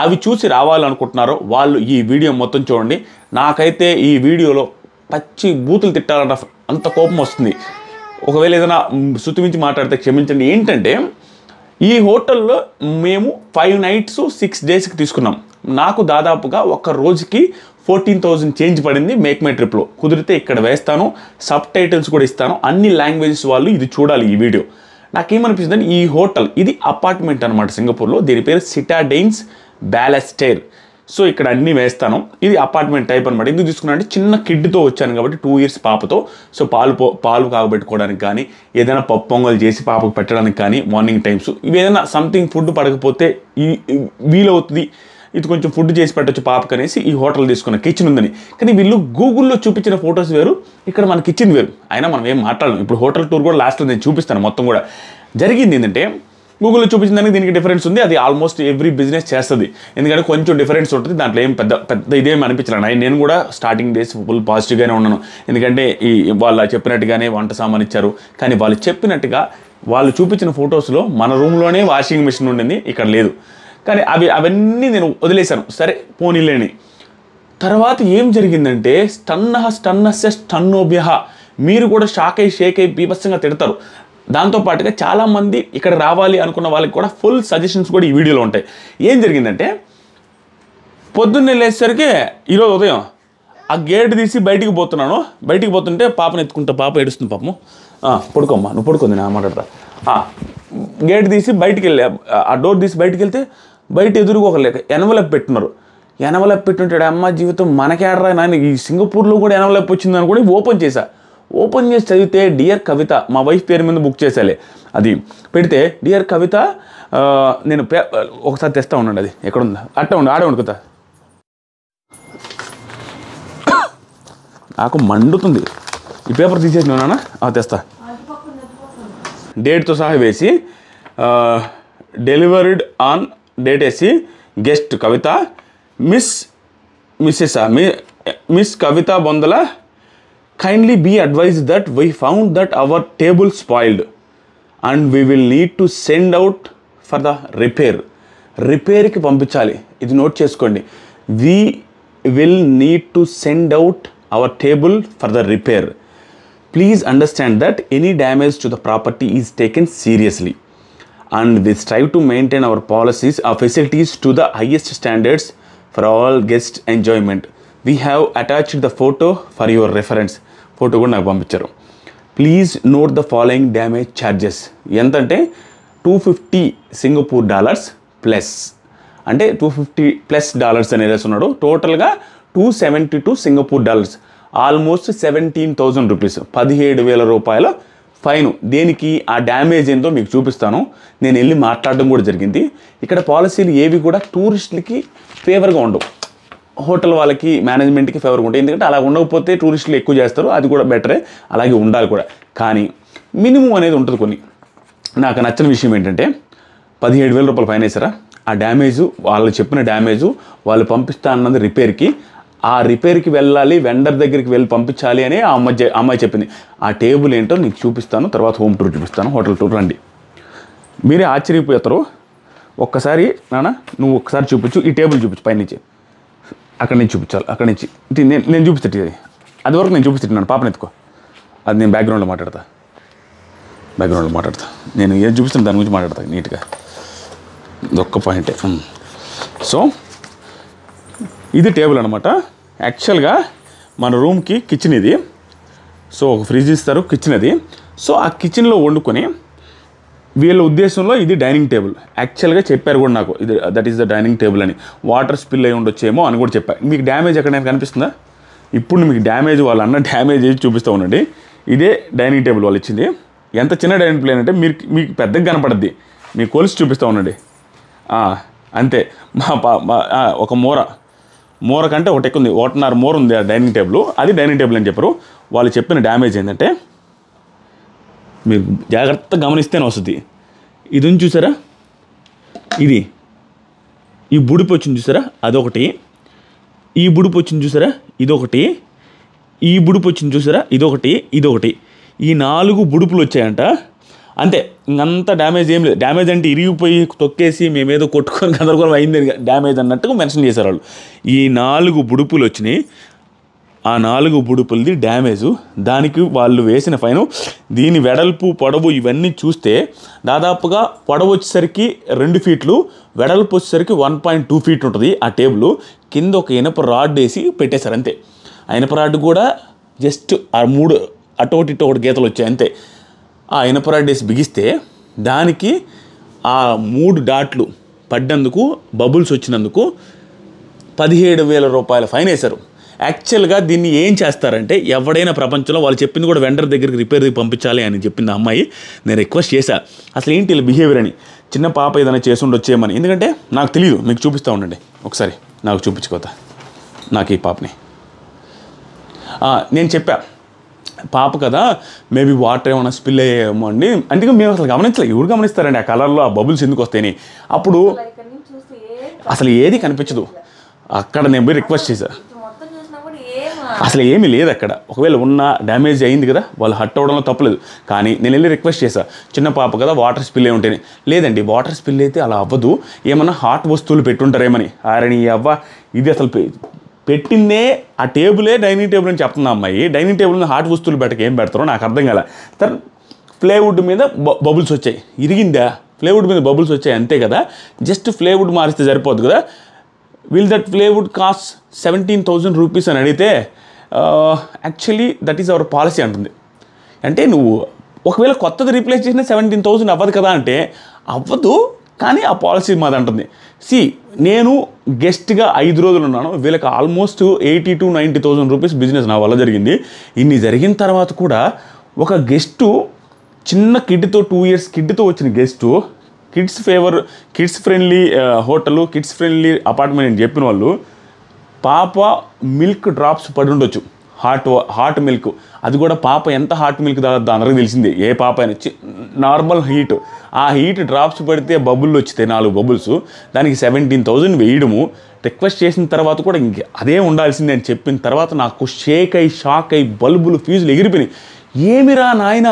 అవి చూసి రావాలనుకుంటున్నారో వాళ్ళు ఈ వీడియో మొత్తం చూడండి. నాకైతే ఈ వీడియోలో పచ్చి బూతులు తిట్టాలంట, అంత కోపం వస్తుంది. ఒకవేళ ఏదైనా శృతిమించి మాట్లాడితే క్షమించండి. ఏంటంటే ఈ హోటల్లో మేము 5 nights 6 daysకి తీసుకున్నాం. నాకు దాదాపుగా ఒక రోజుకి 14,000 చేంజ్ పడింది. మేక్ మై ట్రిప్లో కుదిరితే ఇక్కడ వేస్తాను, సబ్ టైటిల్స్ కూడా ఇస్తాను. అన్ని లాంగ్వేజెస్ వాళ్ళు ఇది చూడాలి ఈ వీడియో. నాకేమనిపిస్తుంది, ఈ హోటల్ ఇది అపార్ట్మెంట్ అనమాట సింగపూర్లో. దీని పేరు సిటాడైన్స్ బ్యాలెస్టైర్. సో ఇక్కడ అన్నీ వేస్తాను. ఇది అపార్ట్మెంట్ టైప్ అనమాట. ఎందుకు తీసుకున్నా అంటే చిన్న కిడ్తో వచ్చాను కాబట్టి 2 years పాపతో. సో పాలు కాగబెట్టుకోవడానికి కానీ, ఏదైనా పప్పు పొంగల్ చేసి పాపకు పెట్టడానికి కానీ, మార్నింగ్ టైమ్స్ ఇవి ఏదైనా సంథింగ్ ఫుడ్ పడకపోతే వీలవుతుంది, ఇది కొంచెం ఫుడ్ చేసి పెట్టచ్చు పాపకు అనేసి ఈ హోటల్ తీసుకున్న. కిచెన్ ఉందని. కానీ వీళ్ళు గూగుల్లో చూపించిన ఫొటోస్ వేరు, ఇక్కడ మన కిచెన్ వేరు. అయినా మనం ఏం మాట్లాడలేం. ఇప్పుడు హోటల్ టూర్ కూడా లాస్ట్లో నేను చూపిస్తాను మొత్తం కూడా. జరిగింది ఏంటంటే గూగుల్లో చూపించిన దానికి దీనికి డిఫరెన్స్ ఉంది. అది ఆల్మోస్ట్ ఎవ్రీ బిజినెస్ చేస్తుంది, ఎందుకంటే కొంచెం డిఫరెన్స్ ఉంటుంది. దాంట్లో ఏం పెద్ద ఇదేం అనిపించలేదు. నేను కూడా స్టార్టింగ్ డేస్ ఫుల్ పాజిటివ్గానే ఉన్నాను, ఎందుకంటే వాళ్ళు చెప్పినట్టుగానే వంట సామాన్ ఇచ్చారు. కానీ వాళ్ళు చెప్పినట్టుగా వాళ్ళు చూపించిన ఫొటోస్లో మన రూమ్లోనే వాషింగ్ మిషన్ ఉండింది, ఇక్కడ లేదు. కానీ అవన్నీ నేను వదిలేశాను, సరే పోనీలేని. తర్వాత ఏం జరిగిందంటే స్టన్నోభ్య, మీరు కూడా షేక్ అయి బీభత్సంగా తిడతారు. దాంతోపాటుగా చాలామంది ఇక్కడ రావాలి అనుకున్న వాళ్ళకి కూడా ఫుల్ సజెషన్స్ కూడా ఈ వీడియోలో ఉంటాయి. ఏం జరిగిందంటే పొద్దున్నే లేచేసరికి ఈరోజు ఉదయం ఆ గేట్ తీసి బయటికి పోతుంటే పాపను ఎత్తుకుంటా, పాప ఏడుస్తుంది పాపము. పడుకోమ్మా, నువ్వు పడుకుంది నా మాట్లాడతా. గేట్ తీసి బయటికి వెళ్ళా, ఆ డోర్ తీసి బయటికి వెళ్తే బయట ఎదురుగా ఒక ఎనవలప్ పెట్టున్నారు. ఎనవలప్ పెట్టుంటాడు. అమ్మ జీవితం మనకేడరా నాయన, ఈ సింగపూర్లో కూడా ఎనవలప్ వచ్చిందని కూడా ఓపెన్ చేసి చదివితే డియర్ కవిత, మా వైఫ్ పేరు మీద బుక్ చేసాలే. అది పెడితే డియర్ కవిత నేను ఒకసారి తెస్తా ఉండండి, అది ఎక్కడుందా, అట్ట ఉండి ఆడే ఉండుకుతా, నాకు మండుతుంది. ఈ పేపర్ తీసేసి నాన్న తెస్తా, డేట్తో సహా వేసి డెలివర్డ్ ఆన్ డేట్ వేసి guest Kavitha miss Kavitha Bondala kindly be advised that we found that our table spoiled and we will need to send out for the రిపేర్కి పంపించాలి. ఇది నోట్ చేసుకోండి. we will need to send out our table for the repair. Please understand that any damage to the property is taken seriously and we strive to maintain our policies, our facilities to the highest standards for all guest enjoyment. We have attached the photo for your reference. Photo కూడా నాకు పంపించారు. Please note the following damage charges. ఎంతంటే $250 సింగపూర్ డాలర్స్ ప్లస్, అంటే $250+ అనేది వేస్తున్నాడు. టోటల్గా $272 సింగపూర్ డాలర్స్, ఆల్మోస్ట్ 17,000 రూపీస్, 17,000 రూపాయల ఫైన్. దేనికి? ఆ డ్యామేజ్ ఏందో మీకు చూపిస్తాను. నేను వెళ్ళి మాట్లాడడం కూడా జరిగింది. ఇక్కడ పాలసీలు ఏవి కూడా టూరిస్టులకి ఫేవర్గా ఉండవు, హోటల్ వాళ్ళకి మేనేజ్మెంట్కి ఫేవర్గా ఉంటాయి. ఎందుకంటే అలా ఉండకపోతే టూరిస్టులు ఎక్కువ చేస్తారు, అది కూడా బెటరే, అలాగే ఉండాలి కూడా. కానీ మినిమం అనేది ఉంటుంది కొన్ని. నాకు నచ్చిన విషయం ఏంటంటే 17,000 రూపాయలు ఫైన్ వేసారా, ఆ డ్యామేజు వాళ్ళు చెప్పిన డ్యామేజు వాళ్ళు పంపిస్తా అన్నది రిపేర్కి, ఆ రిపేర్కి వెళ్ళాలి, వెండర్ దగ్గరికి వెళ్ళి పంపించాలి అని ఆ అమ్మాయి చెప్పింది. ఆ టేబుల్ ఏంటో నీకు చూపిస్తాను, తర్వాత హోమ్ టూర్ చూపిస్తాను, హోటల్ టూర్ రండి. మీరే ఆశ్చర్యపోతారు. ఒక్కసారి నాన్న నువ్వు ఒక్కసారి చూపించు, ఈ టేబుల్ చూపించు పైనుంచి, అక్కడి నుంచి చూపించాలి, అక్కడి నుంచి నేను చూపిస్తాను. అది వరకు నేను చూపిస్తున్నాను, పాపని ఎత్తుకో, అది నేను బ్యాక్గ్రౌండ్లో మాట్లాడతా, నేను ఏది చూపిస్తాను దాని గురించి మాట్లాడతాను నీట్గా. ఇదొక్క పాయింటే. సో ఇది టేబుల్ అనమాట. యాక్చువల్గా మన రూమ్కి కిచెన్ ఇది. సో ఒక ఫ్రిడ్జ్ ఇస్తారు, కిచెన్ అది. సో ఆ కిచెన్లో వండుకొని వీళ్ళ ఉద్దేశంలో ఇది డైనింగ్ టేబుల్. యాక్చువల్గా చెప్పారు కూడా నాకు, ఇది that is the dining table అని. వాటర్ స్పిల్ అయి ఉండొచ్చేమో అని కూడా చెప్పారు. మీకు డ్యామేజ్ ఎక్కడైనా కనిపిస్తుందా? ఇప్పుడు మీకు డ్యామేజ్ వాళ్ళు అన్న డ్యామేజ్ ఏది చూపిస్తూ ఉండండి. ఇదే డైనింగ్ టేబుల్ వాళ్ళు ఇచ్చింది. ఎంత చిన్న డైనింగ్ ప్లేన్ అంటే మీకు పెద్దగా కనపడద్ది, మీకు కొలిసి చూపిస్తూ ఉండండి అంతే. ఒక మూర కంటే ఒకటి ఎక్కువ ఉంది, 1.5 మూర ఉంది ఆ డైనింగ్ టేబుల్. అది డైనింగ్ టేబుల్ అని చెప్పారు. వాళ్ళు చెప్పిన డ్యామేజ్ ఏంటంటే మీరు జాగ్రత్తగా గమనిస్తేనే వస్తుంది. ఇది ఉంది చూసారా, ఇది ఈ బుడిపు వచ్చింది చూసారా, అదొకటి. ఈ బుడిపు వచ్చింది చూసారా, ఇదొకటి. ఈ బుడిపు వచ్చింది చూసారా, ఇదొకటి. ఈ 4 బుడుపులు వచ్చాయంట. అంతే, ఇంకంత డ్యామేజ్ ఏం లేదు. డ్యామేజ్ అంటే ఇరిగిపోయి తొక్కేసి మేమేదో కొట్టుకొని గందరగోళం అయింది డ్యామేజ్ అన్నట్టుగా మెన్షన్ చేశారు వాళ్ళు. ఈ 4 బుడుపులు వచ్చినాయి. ఆ 4 బుడుపులది డ్యామేజు. దానికి వాళ్ళు వేసిన ఫైను. దీని వెడల్పు పొడవు ఇవన్నీ చూస్తే దాదాపుగా పొడవు వచ్చేసరికి 2 ఫీట్లు, వెడల్పు వచ్చేసరికి 1.2 ఫీట్ ఉంటుంది. ఆ టేబుల్ కింద ఒక ఇనప రాడ్ వేసి పెట్టేశారు అంతే. ఆ ఇనప రాడ్ కూడా జస్ట్ ఆ 3 అటోటి ఇటోటి గీతలు వచ్చాయి అంతే. ఆ ఇనప రాడ్ వేసి బిగిస్తే దానికి ఆ 3 డాట్లు పడ్డందుకు, బబుల్స్ వచ్చినందుకు 17,000 రూపాయల ఫైన్ వేశారు. యాక్చువల్గా దీన్ని ఏం చేస్తారంటే, ఎవడైనా ప్రపంచంలో వాళ్ళు చెప్పింది కూడా వెండర్ దగ్గరికి రిపేర్కి పంపించాలి అని చెప్పింది ఆ అమ్మాయి. నేను రిక్వెస్ట్ చేశా, అసలు ఏంటి ఇలా బిహేవియర్ అని. చిన్న పాప ఏదైనా చేసి ఉండొచ్చేమని, ఎందుకంటే నాకు తెలియదు. మీకు చూపిస్తూ ఉండండి ఒకసారి, నాకు చూపించుకోతా నాకు ఈ పాపని. నేను చెప్పా పాప కదా, మేబీ వాటర్ ఏమైనా స్పిల్ అయ్యేమో అండి. అందుకే మేము అసలు గమనించలేదు. ఎవరు గమనిస్తారండి ఆ కలర్లో ఆ బబుల్స్ ఎందుకు వస్తాయని. అప్పుడు అసలు ఏది కనిపించదు. అక్కడ నేను పోయి రిక్వెస్ట్ చేశా, అసలు ఏమీ లేదు అక్కడ. ఒకవేళ ఉన్న డ్యామేజ్ అయింది కదా, వాళ్ళు హట్ అవ్వడంలో తప్పలేదు. కానీ నేను వెళ్ళి రిక్వెస్ట్ చేశా, చిన్న పాప కదా వాటర్ స్పిల్ అయి ఉంటేనే. లేదండి, వాటర్ స్పిల్ అయితే అలా అవ్వదు, ఏమన్నా హాట్ వస్తువులు పెట్టుంటారేమని. అరే అవ్వ, ఇది అసలు పెట్టిందే ఆ టేబులే డైనింగ్ టేబుల్ అని చెప్తున్నా అమ్మాయి. డైనింగ్ టేబుల్ మీద హాట్ వస్తువులు పెట్టక ఏం పెడతారో నాకు అర్థం కాలే. ప్లేవుడ్ మీద బబుల్స్ వచ్చాయి. ఇరిగిందా? ప్లేవుడ్ మీద బబుల్స్ వచ్చాయి అంతే కదా. జస్ట్ ప్లేవుడ్ మారిస్తే సరిపోద్దు కదా. Will that plywood cost 17,000 rupees అని అడిగితే actually that is our policy అంటుంది. అంటే నువ్వు ఒకవేళ కొత్తది రీప్లేస్ చేసినా 17,000 అవ్వదు కదా అంటే, అవ్వదు, కానీ ఆ పాలసీ మాది అంటుంది. నేను గెస్ట్గా 5 రోజులు ఉన్నాను. వీళ్ళకి ఆల్మోస్ట్ 80,000 to 90,000 రూపీస్ బిజినెస్ నా వల్ల జరిగింది. ఇన్ని జరిగిన తర్వాత కూడా ఒక గెస్టు, చిన్న కిడ్తో 2 years కిడ్తో వచ్చిన guest kids friendly hotel, kids friendly apartment అని చెప్పిన వాళ్ళు పాప మిల్క్ డ్రాప్స్ పడి ఉండొచ్చు, హాట్ మిల్క్. అది కూడా పాప ఎంత హాట్ మిల్క్ తాగద్దు అందరికీ తెలిసిందే, ఏ పాప అయినా నార్మల్ హీట్, ఆ హీట్ డ్రాప్స్ పడితే బబుల్ వచ్చితే 4 బబుల్స్, దానికి 17,000 వేయడము. రిక్వెస్ట్ చేసిన తర్వాత కూడా ఇంక అదే ఉండాల్సిందే అని చెప్పిన తర్వాత నాకు షాక్ అయ్యి బల్బులు ఫ్యూజులు ఎగిరిపోయినాయి. ఏమిరా నాయన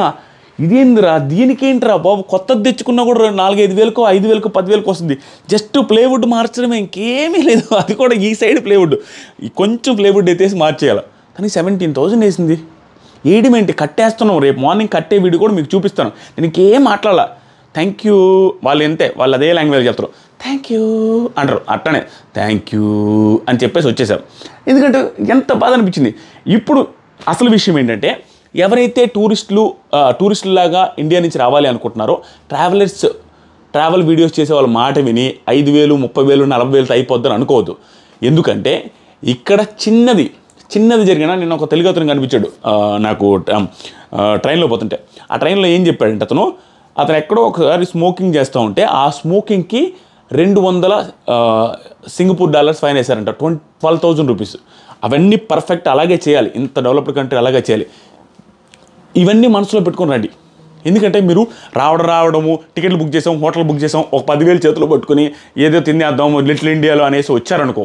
ఇదేందిరా, దీనికేంటిరా బాబు, కొత్తది తెచ్చుకున్నా కూడా 4-5 వేలకో 5 వేలకో 10 వేలకో వస్తుంది, జస్ట్ ప్లేవుడ్ మార్చడమే, ఇంకేమీ లేదు. అది కూడా ఈ సైడ్ ప్లేవుడ్, కొంచెం ప్లేవుడ్ ఎత్తేసి మార్చేయాలి. కానీ 17,000 వేసింది. ఏడిమేంటి, కట్టేస్తున్నాం, రేపు మార్నింగ్ కట్టే వీడియో కూడా మీకు చూపిస్తాను. నేను ఇంకేం మాట్లాడాల. థ్యాంక్ యూ వాళ్ళు ఎంతే, వాళ్ళు అదే లాంగ్వేజ్ చెప్తారు, థ్యాంక్ యూ అంటారు, అట్టనే థ్యాంక్ యూ అని చెప్పేసి వచ్చేసారు. ఎందుకంటే ఎంత బాధ అనిపించింది. ఇప్పుడు అసలు విషయం ఏంటంటే, ఎవరైతే టూరిస్టులాగా ఇండియా నుంచి రావాలి అనుకుంటున్నారో, ట్రావెల్ వీడియోస్ చేసే వాళ్ళ మాట విని 5,000, 30,000, 40,000 అయిపోద్దని అనుకోవద్దు. ఎందుకంటే ఇక్కడ చిన్నది జరిగినా, నేను ఒక తెలుగు అతను కనిపించాడు నాకు ట్రైన్లో పోతుంటే. ఆ ట్రైన్లో ఏం చెప్పాడంటే అతను ఎక్కడో ఒకసారి స్మోకింగ్ చేస్తూ ఉంటే ఆ స్మోకింగ్కి 200 సింగపూర్ డాలర్స్ ఫైన్ వేశారంట, 12,000 రూపీస్. అవన్నీ పర్ఫెక్ట్ అలాగే చేయాలి, ఇంత డెవలప్డ్ కంట్రీ అలాగే చేయాలి. ఇవన్నీ మనసులో పెట్టుకొని రండి. ఎందుకంటే మీరు రావడము, టికెట్లు బుక్ చేసాం, హోటల్ బుక్ చేసాం, ఒక 10,000 చేతిలో పట్టుకుని ఏదో తినేద్దాం లిటిల్ ఇండియాలో అనేసి వచ్చారనుకో,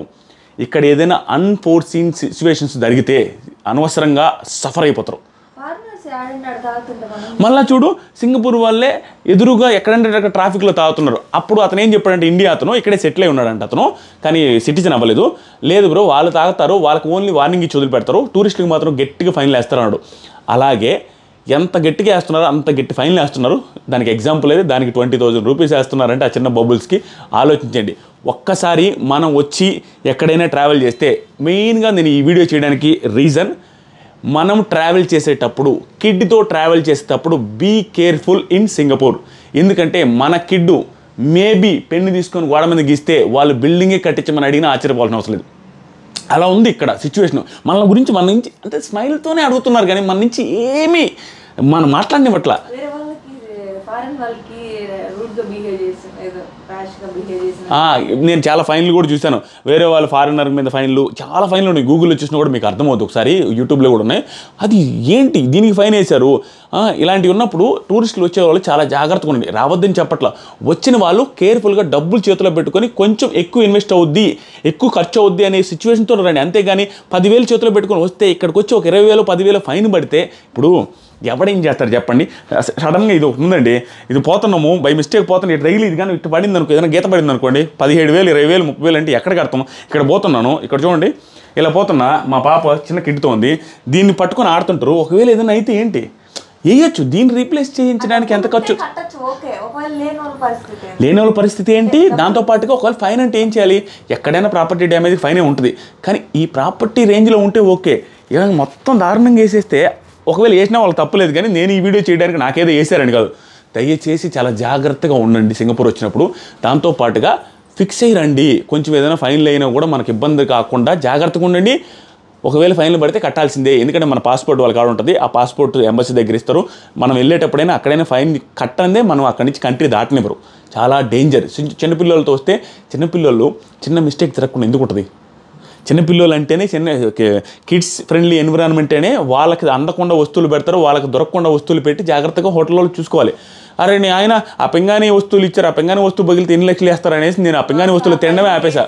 ఇక్కడ ఏదైనా అన్ఫోర్సీన్ సిచ్యువేషన్స్ జరిగితే అనవసరంగా సఫర్ అయిపోతారు. మళ్ళీ చూడు, సింగపూర్ వాళ్ళే ఎదురుగా ఎక్కడంటే అక్కడ ట్రాఫిక్లో తాగుతున్నారు. అప్పుడు అతను ఏం చెప్పాడంటే, ఇండియా అతను ఇక్కడే సెటిల్ అయి ఉన్నాడంట అతను, కానీ సిటిజన్ అవ్వలేదు. లేదు బ్రో, వాళ్ళు తాగుతారు, వాళ్ళకి ఓన్లీ వార్నింగ్ ఇచ్చి వదిలిపెడతారు, టూరిస్టులకు మాత్రం గట్టిగా ఫైన్లు వేస్తారు అన్నాడు. అలాగే ఎంత గట్టిగా వేస్తున్నారో అంత గట్టి ఫైన్లు వేస్తున్నారు. దానికి ఎగ్జాంపుల్ అయితే దానికి 20,000 రూపీస్ వేస్తున్నారంటే ఆ చిన్న బబుల్స్కి. ఆలోచించండి. ఒక్కసారి మనం వచ్చి ఎక్కడైనా ట్రావెల్ చేస్తే, మెయిన్గా నేను ఈ వీడియో చేయడానికి రీజన్, మనం ట్రావెల్ చేసేటప్పుడు, కిడ్తో ట్రావెల్ చేసేటప్పుడు బీ కేర్ఫుల్ ఇన్ సింగపూర్. ఎందుకంటే మన కిడ్ మేబీ పెన్ను తీసుకొని గోడ మీద గీస్తే వాళ్ళు బిల్డింగే కట్టించమని అడిగినా ఆశ్చర్యపోవాల్సిన అవసరం లేదు. అలా ఉంది ఇక్కడ సిచ్యువేషన్. మన నుంచి అంటే స్మైల్తోనే అడుగుతున్నారు, కానీ మన నుంచి ఏమీ మనం మాట్లాడినట్ల. నేను చాలా ఫైన్లు కూడా చూశాను, వేరే వాళ్ళ ఫారినర్ మీద ఫైన్లు, చాలా ఫైన్లు ఉన్నాయి. గూగుల్లో చూసినా కూడా మీకు అర్థమవుతుంది, ఒకసారి యూట్యూబ్లో కూడా ఉన్నాయి. అది ఏంటి దీనికి ఫైన్ వేశారు? ఇలాంటివి ఉన్నప్పుడు టూరిస్టులు వచ్చేవాళ్ళు చాలా జాగ్రత్తగా ఉండండి. రావద్దని చెప్పట్లా, వచ్చిన వాళ్ళు కేర్ఫుల్గా డబ్బులు చేతిలో పెట్టుకొని కొంచెం ఎక్కువ ఇన్వెస్ట్ అవుద్ది, ఎక్కువ ఖర్చు అవుద్ది అనే సిచ్యువేషన్తో రండి. అంతేగాని 10,000 చేతిలో పెట్టుకొని వస్తే ఇక్కడికి వచ్చి ఒక 20,000, 10,000 ఫైన్ పడితే ఇప్పుడు ఎవడేం చేస్తారు చెప్పండి? సడన్గా ఇది ఒకటి ఉందండి, ఇది పోతున్నాము బై మిస్టేక్ పోతున్నాం, ఇటు రైలు ఇది కానీ ఇటు పడింది అనుకో, ఏదైనా గీత పడింది అనుకోండి, 17,000, 20,000, 30,000 అంటే ఎక్కడ కడతాం? ఇక్కడ పోతున్నాను, ఇక్కడ చూడండి ఇలా పోతున్నా, మా పాప చిన్న కిడ్తో ఉంది, దీన్ని పట్టుకొని ఆడుతుంటారు. ఒకవేళ ఏదైనా అయితే ఏంటి వేయచ్చు, దీన్ని రీప్లేస్ చేయించడానికి ఎంత ఖర్చు? లేని వాళ్ళ పరిస్థితి ఏంటి? దాంతోపాటుగా ఒకవేళ ఫైన్ అంటే ఏం చేయాలి? ఎక్కడైనా ప్రాపర్టీ డ్యామేజ్ ఫైనే ఉంటుంది, కానీ ఈ ప్రాపర్టీ రేంజ్లో ఉంటే ఓకే. ఇలా మొత్తం దారుణంగా వేసేస్తే ఒకవేళ వేసినా వాళ్ళకి తప్పలేదు, కానీ నేను ఈ వీడియో చేయడానికి నాకేదో వేసారని కాదు. దయచేసి చాలా జాగ్రత్తగా ఉండండి సింగపూర్ వచ్చినప్పుడు. దాంతోపాటుగా ఫిక్స్ అయ్యి రండి. కొంచెం ఏదైనా ఫైన్లు అయినా కూడా మనకి ఇబ్బంది కాకుండా జాగ్రత్తగా ఉండండి. ఒకవేళ ఫైన్లు పడితే కట్టాల్సిందే, ఎందుకంటే మన పాస్పోర్ట్ వాళ్ళ కాడ ఉంటుంది, ఆ పాస్పోర్ట్ ఎంబసీ దగ్గర ఇస్తారు. మనం వెళ్ళేటప్పుడైనా అక్కడైనా ఫైన్ కట్టందే మనం అక్కడి నుంచి కంట్రీ దాటనివ్వరు. చాలా డేంజర్. చిన్నపిల్లలతో వస్తే చిన్నపిల్లలు చిన్న మిస్టేక్ జరగకుండా ఎందుకు ఉంటుంది? చిన్నపిల్లలు అంటేనే కిడ్స్ ఫ్రెండ్లీ ఎన్విరాన్మెంట్ అనే వాళ్ళకి అందకుండా వస్తువులు పెడతారు, వాళ్ళకి దొరకకుండా వస్తువులు పెట్టి జాగ్రత్తగా హోటల్లో చూసుకోవాలి. అరే ఆయన ఆ పెంగానీ వస్తువులు ఇచ్చారు, ఆ పెంగానీ వస్తువు పగిలితే ఎన్ని లక్షలు వేస్తారు అనేసి నేను ఆ పెంగానీ వస్తువులు తినడమే ఆపేసా.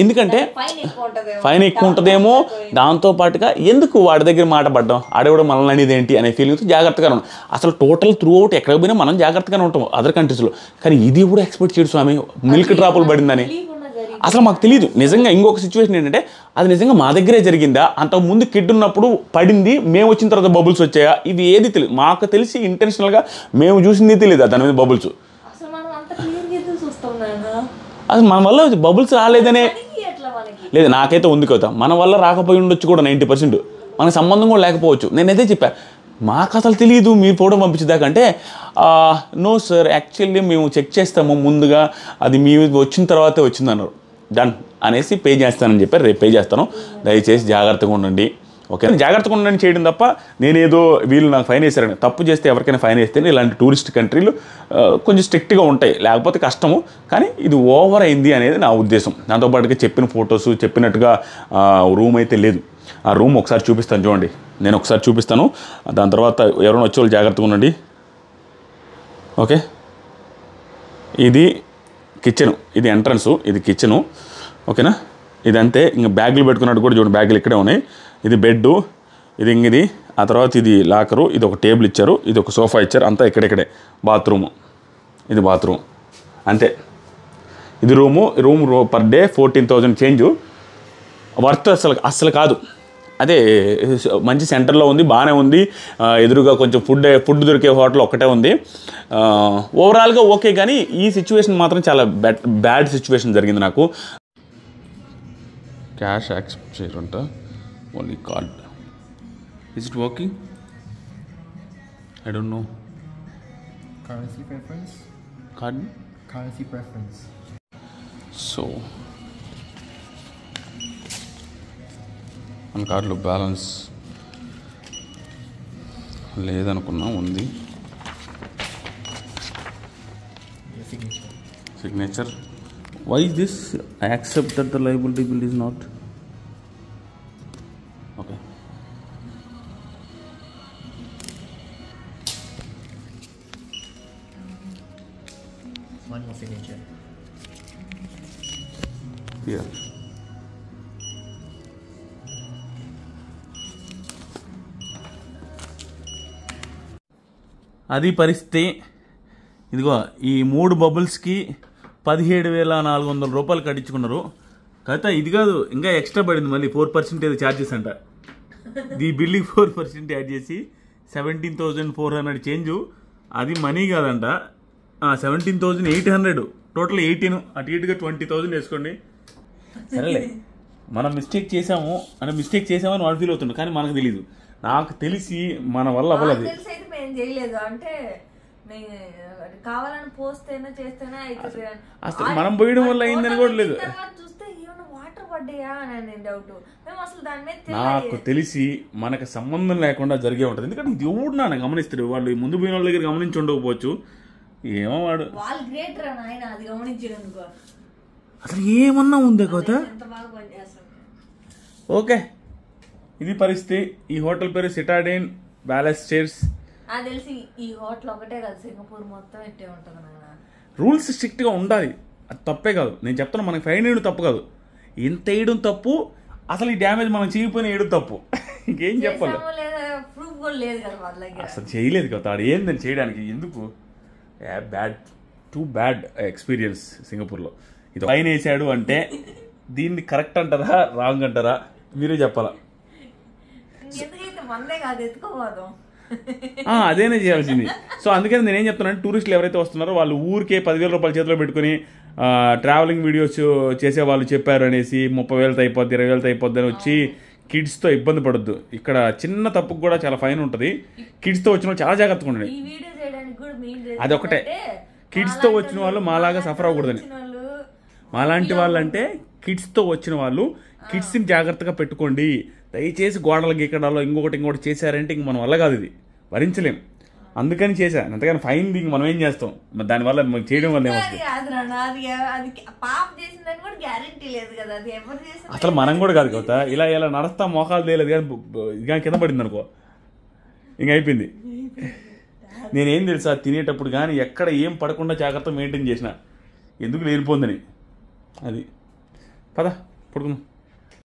ఎందుకంటే ఫైన్ ఎక్కువ ఉంటుందేమో, దాంతోపాటుగా ఎందుకు వాడి దగ్గర మాట పడ్డాం, ఆడేవాడు మనల్ని అనేది ఏంటి అనే ఫీలింగ్తో జాగ్రత్తగానే ఉంటాం. అసలు టోటల్ త్రూ అవుట్ ఎక్కడికి పోయినా మనం జాగ్రత్తగానే ఉంటాం అదర్ కంట్రీస్లో. కానీ ఇది కూడా ఎక్స్పెక్ట్ చేయడు స్వామి, మిల్క్ డ్రాపులు పడిందని అసలు మాకు తెలియదు. నిజంగా ఇంకొక సిచ్యువేషన్ ఏంటంటే, అది నిజంగా మా దగ్గరే జరిగిందా, అంతకుముందు కిడ్ ఉన్నప్పుడు పడింది, మేము వచ్చిన తర్వాత బబుల్స్ వచ్చాయా, ఇది ఏది తెలియదు. మాకు తెలిసి ఇంటెన్షనల్గా మేము చూసింది తెలియదు దాని మీద బబుల్స్. అది మన వల్ల బబుల్స్ రాలేదనే లేదు, నాకైతే ఉంది కదా, మన వల్ల రాకపోయి ఉండొచ్చు కూడా 90%. మనకు సంబంధం కూడా లేకపోవచ్చు. నేనైతే చెప్పాను, మాకు అసలు తెలియదు మీరు ఫోటో పంపించేదాకంటే, నో సార్ యాక్చువల్లీ మేము చెక్ చేస్తాము ముందుగా, అది మీ వచ్చిన తర్వాతే వచ్చిందన్నారు. డన్ అనేసి పే చేస్తానని చెప్పారు. రేపు పే చేస్తాను. దయచేసి జాగ్రత్తగా ఉండండి. ఓకే, జాగ్రత్తగా ఉండని చేయడం తప్ప నేనేదో వీళ్ళు నాకు ఫైన్ వేసారని. తప్పు చేస్తే ఎవరికైనా ఫైన్ వేస్తేనే ఇలాంటి టూరిస్ట్ కంట్రీలు కొంచెం స్ట్రిక్ట్గా ఉంటాయి, లేకపోతే కష్టము. కానీ ఇది ఓవర్ అయింది అనేది నా ఉద్దేశం. దాంతోపాటుగా చెప్పిన ఫొటోస్ చెప్పినట్టుగా రూమ్ అయితే లేదు. ఆ రూమ్ ఒకసారి చూపిస్తాను చూడండి, నేను ఒకసారి చూపిస్తాను. దాని తర్వాత ఎవరైనా వచ్చే వాళ్ళు జాగ్రత్తగా ఉండండి. ఓకే, ఇది కిచెను, ఇది ఎంట్రన్సు, ఇది కిచెను. ఓకేనా, ఇదంతే. ఇంకా బ్యాగులు పెట్టుకున్నట్టు కూడా చూడండి, బ్యాగులు ఇక్కడే ఉన్నాయి. ఇది బెడ్డు, ఇది ఆ తర్వాత ఇది లాకరు, ఇది ఒక టేబుల్ ఇచ్చారు, ఇది ఒక సోఫా ఇచ్చారు, అంతా ఇక్కడే. బాత్రూము, ఇది బాత్రూమ్, అంతే. ఇది room per day 14,000 change. Worth అస్సలు కాదు. అదే మంచి సెంటర్లో ఉంది, బాగానే ఉంది. ఎదురుగా కొంచెం ఫుడ్ దొరికే హోటల్ ఒక్కటే ఉంది. ఓవరాల్గా ఓకే, కానీ ఈ సిచ్యువేషన్ మాత్రం చాలా బ్యాడ్ సిచ్యువేషన్ జరిగింది నాకు. క్యాష్ యాక్సెప్ట్ చేయరంట, only card. Is it working? I don't know. Currency preference? Card. Currency preference. So మన కార్డులో బ్యాలెన్స్ లేదనుకున్నా, ఉంది. Your signature. Signature. Why is this? I accept that the liability bill is not. Okay. One more signature. Here. అది పరిస్థితి. ఇదిగో ఈ 3 బబుల్స్కి 17,400 రూపాయలు కట్టించుకున్నారు. కాకపోతే ఇది కాదు, ఇంకా ఎక్స్ట్రా పడింది మళ్ళీ 4% ఛార్జెస్ అంట. ఈ బిల్లుకి 4% యాడ్ చేసి 17,400 చేంజ్. అది మనీ కాదంట, 17,800. టోటల్ 18, అటు ఇటుగా 20,000 వేసుకోండి. సరేలే, మనం మిస్టేక్ చేసామని వాడు ఫీల్ అవుతుండు, కానీ మనకు తెలీదు. నాకు తెలిసి మన వల్ల అవ్వలేదు. చేయలేదు అంటే కావాలని పోస్తేనే చేస్తేనే అయితే అసలు మనం పోయడం వల్ల అయిందని కూడా లేదు. చూస్తే ఏమైనా వాటర్ పడ్డాయా అని డౌట్. మేము అసలు దాని మీద నాకు తెలిసి మనకు సంబంధం లేకుండా జరిగే ఉంటుంది. ఎందుకంటే ఇది ఎవడు నాన్న గమనిస్తాడు, వాళ్ళు ముందు పోయిన వాళ్ళ దగ్గర గమనించి ఉండకపోవచ్చు. ఏమో వాడు వాళ్ళు గ్రేట్ రా నాయన, అది గమనించడానికి అసలు ఏమన్నా ఉందే కోత. ఎంత బాగా పనిచేస్తాం. ఓకే, ఇది పరిస్థితి. ఈ హోటల్ పేరు సిటాడెన్ ప్యాలెస్ స్టేర్స్. నాకు తెలిసి ఈ హోటల్ ఒకటే కాదు, సింగపూర్ మొత్తం ఎట్టే ఉంటుంది నాన్న. రూల్స్ స్ట్రిక్ట్గా ఉండాలి, అది తప్పే కాదు. నేను చెప్తున్నా, మనకి ఫైన్ వేయడం తప్పు కాదు, ఇంత వేయడం తప్పు. అసలు ఈ డ్యామేజ్ మనం చేయకపోయినా వేయడం తప్పు. ఇంకేం చెప్పాలి, ప్రూఫ్ కూడా లేదు కదా వాళ్ళ దగ్గర. అసలు చేయలేదు కదా, ఆడు ఏందని చేయడానికి ఎందుకు. టూ బ్యాడ్ ఎక్స్పీరియన్స్ సింగపూర్లో. ఇది ఫైన్ వేసాడు అంటే దీన్ని కరెక్ట్ అంటారా రాంగ్ అంటారా మీరే చెప్పాలా. ఎందుకైతే మందే కాదు, ఎత్తుకోపోదాం. అదేనే చేయాల్సింది. సో అందుకని నేనేం చెప్తున్నాను, టూరిస్టులు ఎవరైతే వస్తున్నారో వాళ్ళు ఊరికే 10,000 రూపాయలు చేతిలో పెట్టుకుని ట్రావెలింగ్ వీడియోస్ చేసే వాళ్ళు చెప్పారు అనేసి 30,000 అయిపోద్ది 20,000 అయిపోద్ది అని వచ్చి కిడ్స్తో ఇబ్బంది పడొద్దు. ఇక్కడ చిన్న తప్పుకు కూడా చాలా ఫైన్ ఉంటుంది. కిడ్స్తో వచ్చిన వాళ్ళు చాలా జాగ్రత్తగా ఉండండి. అదొకటే, కిడ్స్తో వచ్చిన వాళ్ళు మాలాగా సఫర్ అవ్వకూడదని. మాలాంటి వాళ్ళు అంటే కిడ్స్తో వచ్చిన వాళ్ళు కిడ్స్ని జాగ్రత్తగా పెట్టుకోండి. దయచేసి గోడలు గీకడాలో ఇంకొకటి చేశారంటే ఇంక మన వల్ల కాదు, ఇది భరించలేం. అందుకని చేశాను, అంతగాని ఫైన్ దిగి మనం ఏం చేస్తాం, దానివల్ల చేయడం వల్ల ఏమవుతుంది. అసలు మనం కూడా కాదు కదా, ఇలా ఇలా నడుస్తా మోకాలు తేలేదు కానీ ఇక కింద పడింది అనుకో, ఇంక అయిపోయింది. నేనేం తెలుసా, తినేటప్పుడు కానీ ఎక్కడ ఏం పడకుండా జాగ్రత్త మెయింటైన్ చేసిన, ఎందుకు లేనిపోందని. అది పద పడుకుందాం.